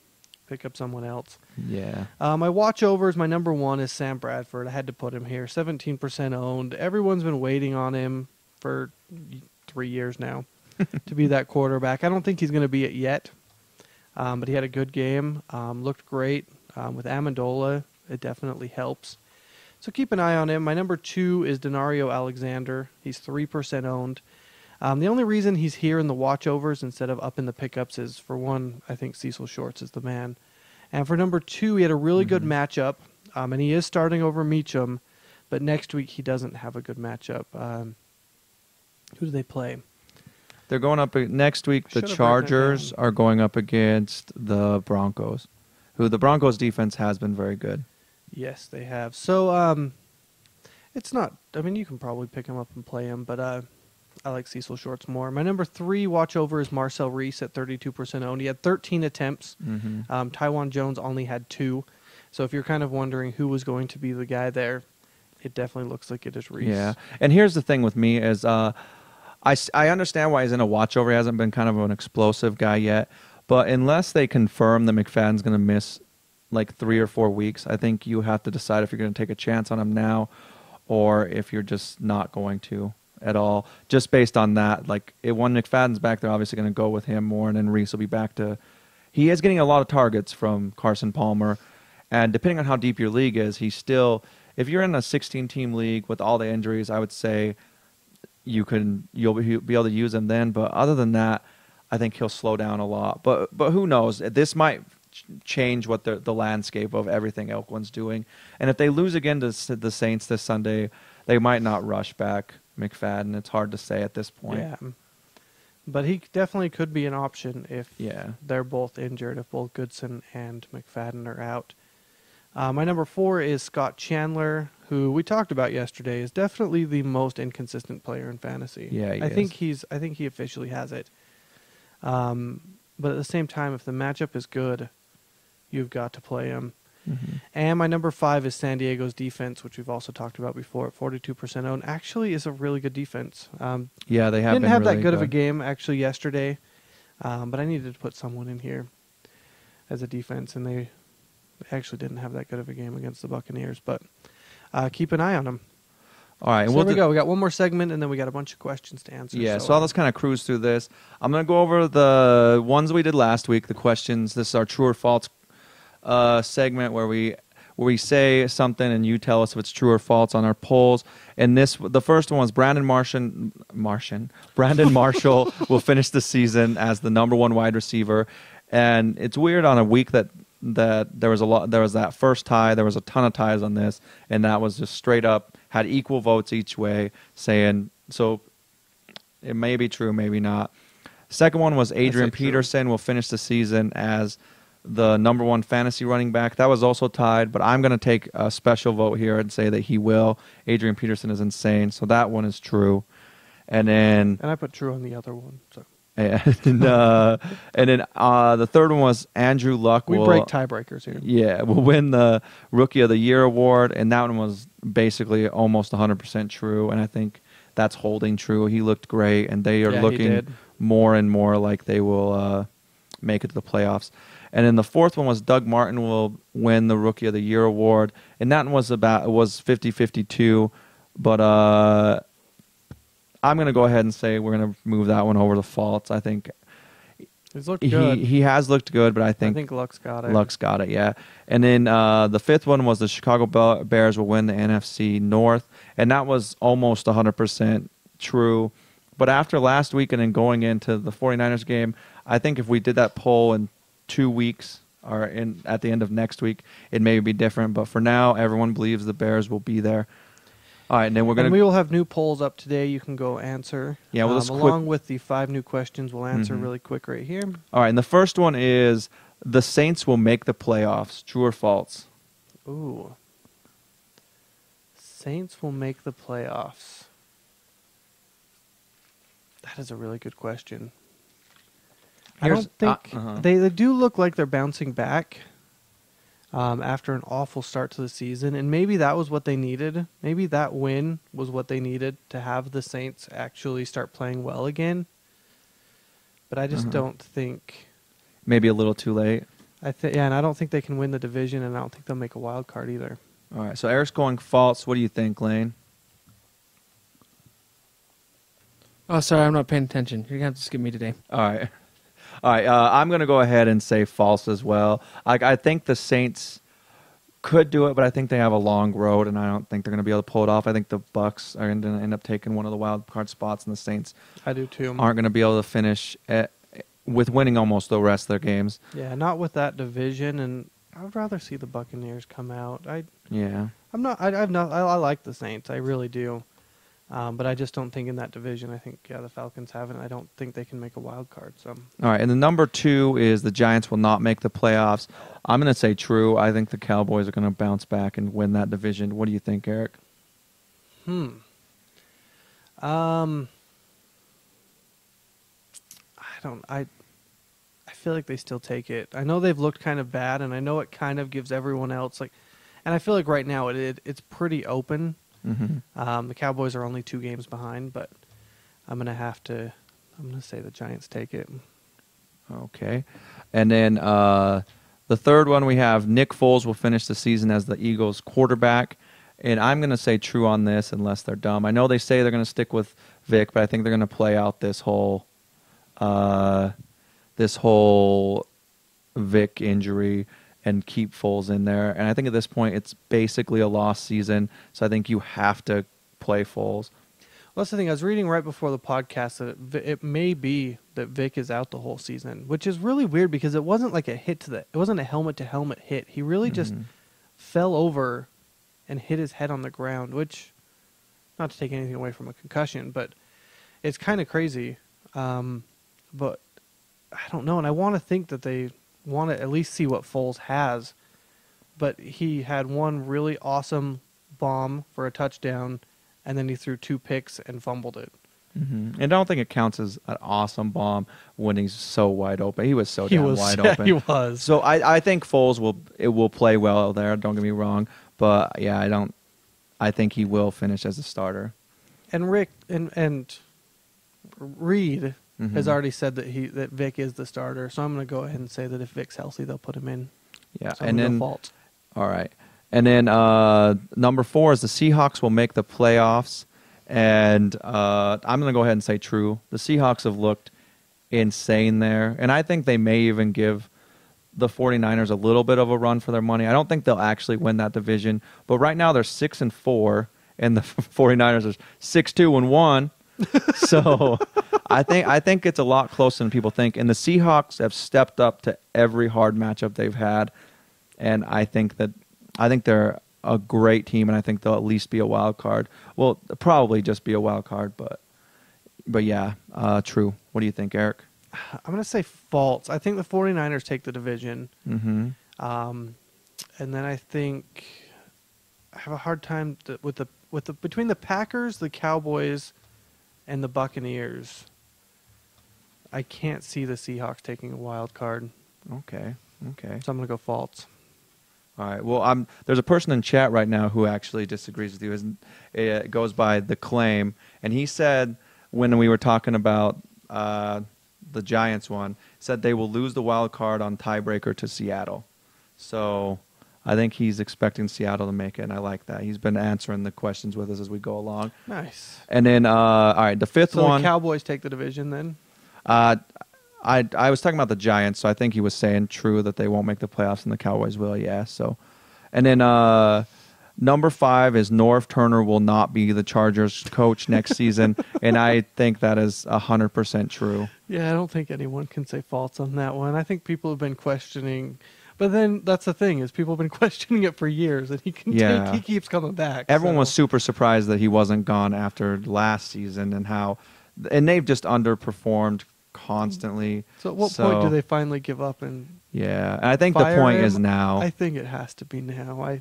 pick up someone else. Yeah. My watchovers, my number 1 is Sam Bradford. I had to put him here, 17% owned. Everyone's been waiting on him for 3 years now to be that quarterback. I don't think he's going to be it yet. But he had a good game, looked great. With Amendola, it definitely helps. So keep an eye on him. My number 2 is Denario Alexander. He's 3% owned. The only reason he's here in the watchovers instead of up in the pickups is, for one, I think Cecil Shorts is the man. And for number 2, he had a really good matchup, and he is starting over Meacham, but next week he doesn't have a good matchup. Who do they play? They're going up next week. The Should've written it Chargers down. are going up against the Broncos, who the Broncos defense has been very good. Yes, they have. So, it's not. I mean, you can probably pick him up and play him, but I like Cecil Shorts more. My number 3 watch over is Marcel Reese at 32% owned. He had 13 attempts. Mm-hmm. Tywan Jones only had 2. So if you're kind of wondering who was going to be the guy there, it definitely looks like it is Reese. Yeah, and here's the thing with me is I understand why he's in a watch over. He hasn't been kind of an explosive guy yet, but unless they confirm that McFadden's going to miss like 3 or 4 weeks, I think you have to decide if you're going to take a chance on him now or if you're just not going to at all, just based on that. Like, when McFadden's back, they're obviously going to go with him more, and then Reese will be back to... He is getting a lot of targets from Carson Palmer, and depending on how deep your league is, he's still... If you're in a 16-team league with all the injuries, I would say you'll be able to use him then. But other than that, I think he'll slow down a lot. But who knows? This might change what the landscape of everything Oakland's doing. And if they lose again to the Saints this Sunday, they might not rush back McFadden. It's hard to say at this point. Yeah. But he definitely could be an option if Yeah. they're both injured, if both Goodson and McFadden are out. My number 4 is Scott Chandler, who we talked about yesterday, is definitely the most inconsistent player in fantasy. Yeah, he I think is. I think he officially has it. But at the same time, if the matchup is good, you've got to play him. Mm-hmm. And my number 5 is San Diego's defense, which we've also talked about before, at 42% owned. Actually, is a really good defense. Yeah, they have Didn't been have really that good of a game actually yesterday, but I needed to put someone in here as a defense, and they actually didn't have that good of a game against the Buccaneers. But keep an eye on them. All right. So there we go. We got one more segment, and then we got a bunch of questions to answer. Yeah, so I'll just kind of cruise through this. I'm going to go over the ones we did last week, the questions. This is our true or false segment where we say something and you tell us if it's true or false on our polls. And the first one was Brandon Marshall will finish the season as the number 1 wide receiver. And it's weird on a week that there was that first tie. There was a ton of ties on this, and that was just straight up had equal votes each way, saying so. It may be true, maybe not. Second one was Adrian Peterson will finish the season as the number 1 fantasy running back. That was also tied, but I'm going to take a special vote here and say that he will. Adrian Peterson is insane, so that one is true. And I put true on the other one. So. And then the third one was Andrew Luck. We break tiebreakers here. Yeah, will win the Rookie of the Year award, and that one was basically almost 100% true, and I think that's holding true. He looked great, and they are looking more and more like they will make it to the playoffs. And then the fourth one was Doug Martin will win the Rookie of the Year award, and that one was 50-50 too, but I'm going to go ahead and say we're going to move that one over to false. I think he's looked good. He has looked good, but I think Luck's got it. Luck's got it, yeah. And then the fifth one was the Chicago Bears will win the NFC North, and that was almost 100% true. But after last week and then going into the 49ers game, I think if we did that poll in 2 weeks or at the end of next week, it may be different. But for now, everyone believes the Bears will be there. All right, and then we will have new polls up today. You can go answer. Yeah, well, along with the 5 new questions, we'll answer really quick right here. All right, and the first one is the Saints will make the playoffs. True or false? Ooh, Saints will make the playoffs. That is a really good question. I don't think they do look like they're bouncing back. After an awful start to the season, and maybe that was what they needed. Maybe that win was what they needed to have the Saints actually start playing well again. But I just don't think... Maybe a little too late. And I don't think they can win the division, and I don't think they'll make a wild card either. All right, so Eric's going false. What do you think, Lane? Oh, sorry, I'm not paying attention. You're going to have to skip me today. All right. I'm going to go ahead and say false as well. I think the Saints could do it, but I think they have a long road, and I don't think they're going to be able to pull it off. I think the Bucks are going to end up taking one of the wild card spots, and the Saints I do too. Aren't going to be able to finish with winning almost the rest of their games. Yeah, not with that division, and I would rather see the Buccaneers come out. I like the Saints. I really do. But I just don't think in that division. I think the Falcons have it. I don't think they can make a wild card. So All right, and the number 2 is the Giants will not make the playoffs. I'm going to say true. I think the Cowboys are going to bounce back and win that division. What do you think, Eric? I feel like they still take it. I know they've looked kind of bad, and I know it kind of gives everyone else and I feel like right now it's pretty open. Mm-hmm. The Cowboys are only 2 games behind, but I'm gonna say the Giants take it. Okay. And then the third one we have Nick Foles will finish the season as the Eagles quarterback. And I'm going to say true on this unless they're dumb. I know they say they're going to stick with Vic, but I think they're going to play out this whole Vic injury and keep Foles in there. And I think at this point it's basically a lost season, so I think you have to play Foles. Well, that's the thing. I was reading right before the podcast that it may be that Vic is out the whole season, which is really weird because it wasn't like it wasn't a helmet-to-helmet hit. He really just fell over and hit his head on the ground, which, not to take anything away from a concussion, but it's kind of crazy. But I don't know, and I want to think that they want to at least see what Foles has. But he had one really awesome bomb for a touchdown, and then he threw 2 picks and fumbled it. Mm-hmm. And I don't think it counts as an awesome bomb when he's so wide open. He was so damn wide open. He was. So I think Foles will play well there. Don't get me wrong, but yeah, I think he will finish as a starter. And Rick and Reed has already said that Vic is the starter. So I'm going to go ahead and say that if Vic's healthy, they'll put him in. Yeah, so and then fault. All right, and then number 4 is the Seahawks will make the playoffs. And I'm going to go ahead and say true. The Seahawks have looked insane there. And I think they may even give the 49ers a little bit of a run for their money. I don't think they'll actually win that division. But right now they're 6-4, and the 49ers are 6-2-1. So I think it's a lot closer than people think. And the Seahawks have stepped up to every hard matchup they've had. And I think they're a great team, and I think they'll at least be a wild card. Well, probably just be a wild card, but yeah, true. What do you think, Eric? I'm going to say false. I think the 49ers take the division. Mm-hmm. And then I think I have a hard time between the Packers, the Cowboys, and the Buccaneers. I can't see the Seahawks taking a wild card. Okay. So I'm going to go false. All right. Well, there's a person in chat right now who actually disagrees with you. It goes by The Claim, and he said when we were talking about the Giants one, said they will lose the wild card on tiebreaker to Seattle. So I think he's expecting Seattle to make it, and I like that. He's been answering the questions with us as we go along. Nice. And then, all right, the fifth one. So the Cowboys take the division then? I was talking about the Giants, so I think he was saying true that they won't make the playoffs and the Cowboys will, yeah. So, and then number 5 is Norv Turner will not be the Chargers coach next season, and I think that is 100% true. Yeah, I don't think anyone can say false on that one. I think people have been questioning, but then that's the thing is people have been questioning it for years, and he keeps coming back. Everyone was super surprised that he wasn't gone after last season and they've just underperformed constantly. So at what point do they finally give up and and I think the point is now. I think it has to be now.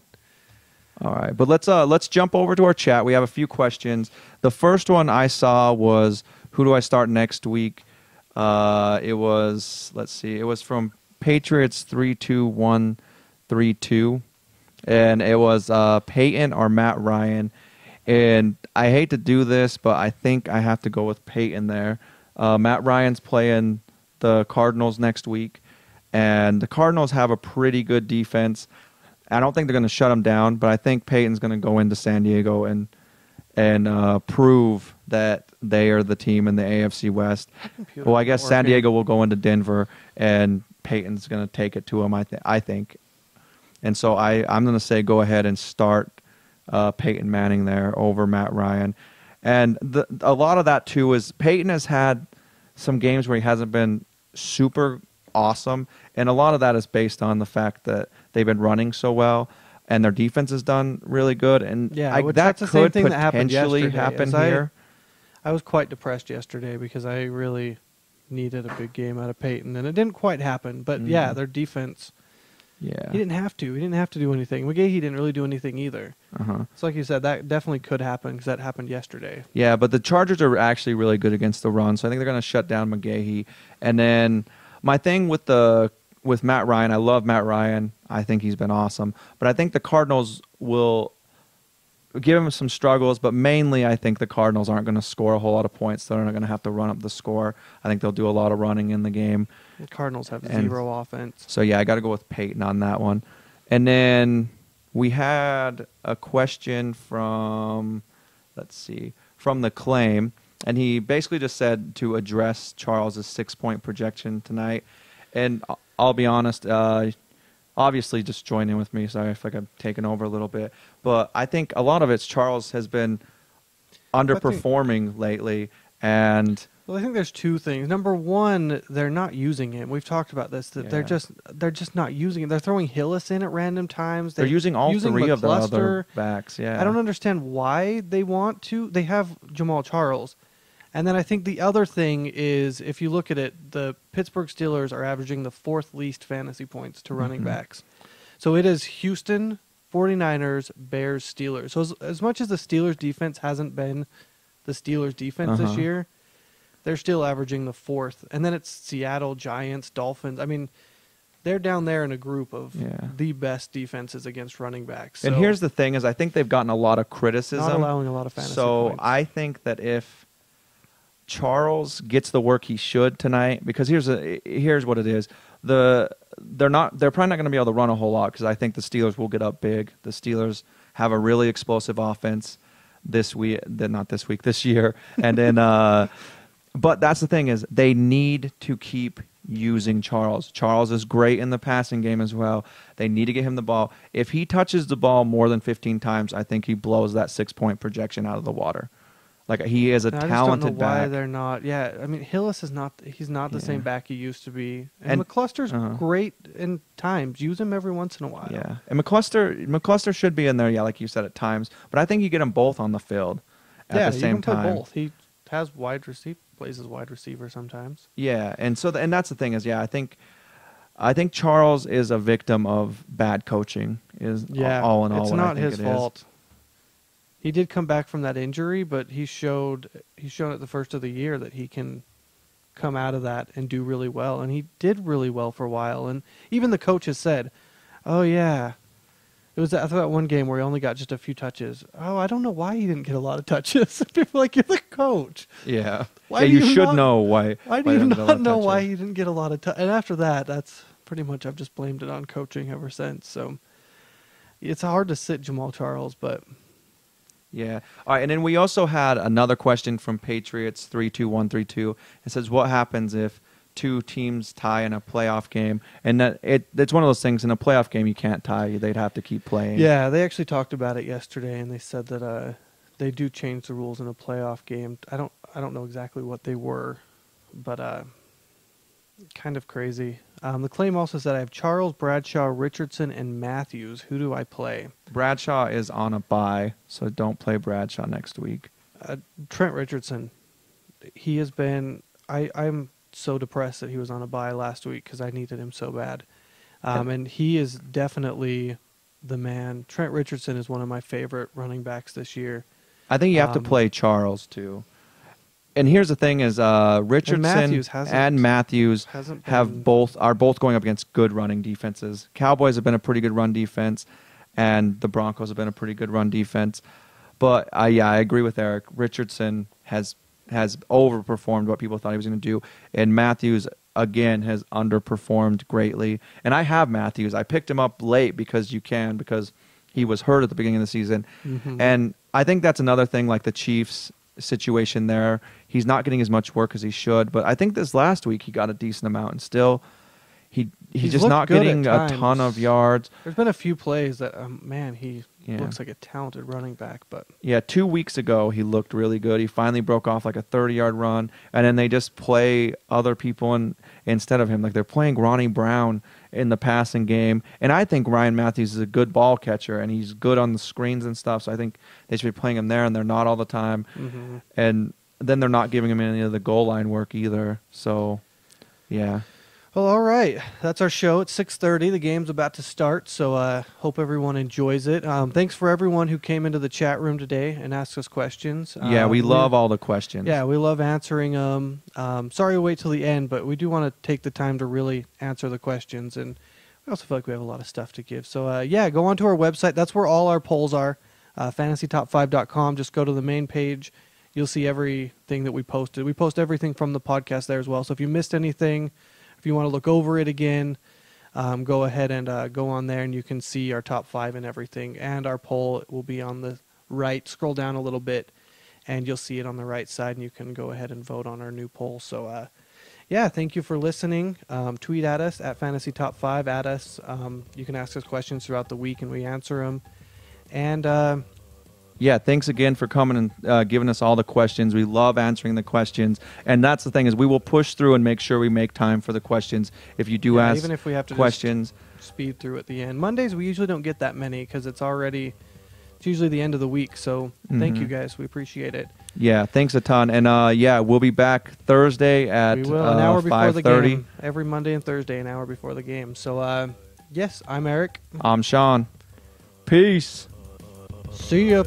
All right, but let's jump over to our chat. We have a few questions. The first one I saw was, who do I start next week? It was from Patriots 32132, and it was Peyton or Matt Ryan. And I hate to do this, but I think I have to go with Peyton there. Matt Ryan's playing the Cardinals next week, and the Cardinals have a pretty good defense. I don't think they're going to shut them down, but I think Peyton's going to go into San Diego and prove that they are the team in the AFC West. Well, I guess San Diego will go into Denver, and Peyton's going to take it to him, I think. And so I'm going to say go ahead and start Peyton Manning there over Matt Ryan. And a lot of that, too, is Peyton has had some games where he hasn't been super awesome, and a lot of that is based on the fact that they've been running so well. and their defense has done really good. And Yeah, which that that's the same could thing that happened potentially yesterday, happen is here. I was quite depressed yesterday because I really needed a big game out of Peyton, and it didn't quite happen. But yeah, their defense, Yeah. he didn't have to. He didn't have to do anything. McGahee didn't really do anything either. So like you said, that definitely could happen because that happened yesterday. Yeah, but the Chargers are actually really good against the run, so I think they're going to shut down McGahee. And then my thing with Matt Ryan, I love Matt Ryan. I think he's been awesome. But I think the Cardinals will give him some struggles, but mainly I think the Cardinals aren't going to score a whole lot of points. They're not going to have to run up the score. I think they'll do a lot of running in the game. The Cardinals have And 0 offense. So, yeah, I got to go with Peyton on that one. And then we had a question from the Claim, and he basically just said to address Charles's 6-point projection tonight. And I'll be honest, obviously just join in with me. Sorry if I'm taking over a little bit. But I think a lot of it's Charles has been underperforming lately. And Well, I think there's two things. Number one, they're not using him. We've talked about this. That they're just not using it. They're throwing Hillis in at random times. they're using all three of the McCluster. other backs. Yeah, I don't understand why they want to. They have Jamal Charles. And then I think the other thing is, if you look at it, the Pittsburgh Steelers are averaging the 4th least fantasy points to running backs. So it is Houston, 49ers, Bears, Steelers. So as much as the Steelers defense hasn't been the Steelers defense this year, they're still averaging the 4th. And then it's Seattle, Giants, Dolphins. I mean, they're down there in a group of the best defenses against running backs. So and here's the thing: is I think they've gotten a lot of criticism, not allowing a lot of fantasy so points. I think that if Charles gets the work he should tonight, because here's what it is: they're probably not going to be able to run a whole lot because I think the Steelers will get up big. The Steelers have a really explosive offense this year, and then but that's the thing is they need to keep using Charles. Charles is great in the passing game as well. They need to get him the ball. If he touches the ball more than 15 times, I think he blows that 6-point projection out of the water. Like, he is a talented I just don't know why back. they're not. Yeah, I mean, Hillis is not. He's not the same back he used to be. And And- McCluster's great in times. Use him every once in a while. Yeah, and McCluster should be in there, like you said, at times. But I think you get them both on the field at the same you can time. play both. He has plays as wide receiver sometimes. Yeah, and so and that's the thing is, I think Charles is a victim of bad coaching. All in all, it's what I not think his it fault. He did come back from that injury, but he's shown at the first of the year that he can come out of that and do really well. And he did really well for a while. And even the coach has said, "Oh yeah, it was that one game where he only got just a few touches. Oh, I don't know why he didn't get a lot of touches." People are like, "You're the coach. Yeah, Why yeah, do you you should not- know why. Why do he you didn't get a lot not of know why touches. he didn't get a lot of touches?" And after that, that's pretty much I've just blamed it on coaching ever since. So it's hard to sit Jamal Charles, but. Yeah. All right, and then we also had another question from Patriots 32132. It says, "What happens if two teams tie in a playoff game?" And it's one of those things in a playoff game you can't tie. They'd have to keep playing. Yeah, they actually talked about it yesterday, and they said that they do change the rules in a playoff game. I don't know exactly what they were, but kind of crazy. The claim also said I have Charles, Bradshaw, Richardson, and Matthews. Who do I play? Bradshaw is on a bye, so don't play Bradshaw next week. Trent Richardson. He has been. I'm so depressed that he was on a bye last week because I needed him so bad. And he is definitely the man. Trent Richardson is one of my favorite running backs this year. I think you have to play Charles too. And here's the thing: is Richardson and Matthews are both going up against good running defenses. Cowboys have been a pretty good run defense, and the Broncos have been a pretty good run defense. But I agree with Eric. Richardson has overperformed what people thought he was going to do, and Matthews again has underperformed greatly. And I have Matthews. I picked him up late because he was hurt at the beginning of the season, and I think that's another thing, like the Chiefs situation there. He's not getting as much work as he should, but I think this last week he got a decent amount, and still he's just not getting a ton of yards. There's been a few plays that Yeah. looks like a talented running back. But Yeah, 2 weeks ago he looked really good. He finally broke off like a 30-yard run, and then they just play other people instead of him. Like they're playing Ronnie Brown in the passing game, and I think Ryan Matthews is a good ball catcher, and he's good on the screens and stuff. So I think they should be playing him there, and they're not all the time. mm-hmm. And then they're not giving him any of the goal line work either. So, yeah. Well, all right. That's our show. It's 6:30. The game's about to start, so hope everyone enjoys it. Thanks for everyone who came into the chat room today and asked us questions. Yeah, we love all the questions. Yeah, we love answering them. Sorry to wait till the end, but we do want to take the time to really answer the questions, and we also feel like we have a lot of stuff to give. So, yeah, go onto our website. That's where all our polls are, fantasytop5.com. Just go to the main page. You'll see everything that we posted. We post everything from the podcast there as well. So if you missed anything, if you want to look over it again, go ahead and go on there, and you can see our top 5 and everything. And our poll will be on the right. Scroll down a little bit, and you'll see it on the right side, and you can go ahead and vote on our new poll. So, yeah, thank you for listening. Tweet at us at Fantasy Top 5 at us. You can ask us questions throughout the week, and we answer them. And yeah, thanks again for coming and giving us all the questions. We love answering the questions, and that's the thing is we will push through and make sure we make time for the questions. If you do ask even if we have to questions, just speed through at the end. Mondays we usually don't get that many because it's usually the end of the week. So thank you guys, we appreciate it. Yeah, thanks a ton, and yeah, we'll be back Thursday at we will an hour before the 5:30. game. Every Monday and Thursday, an hour before the game. So yes, I'm Eric. I'm Sean. Peace. See ya.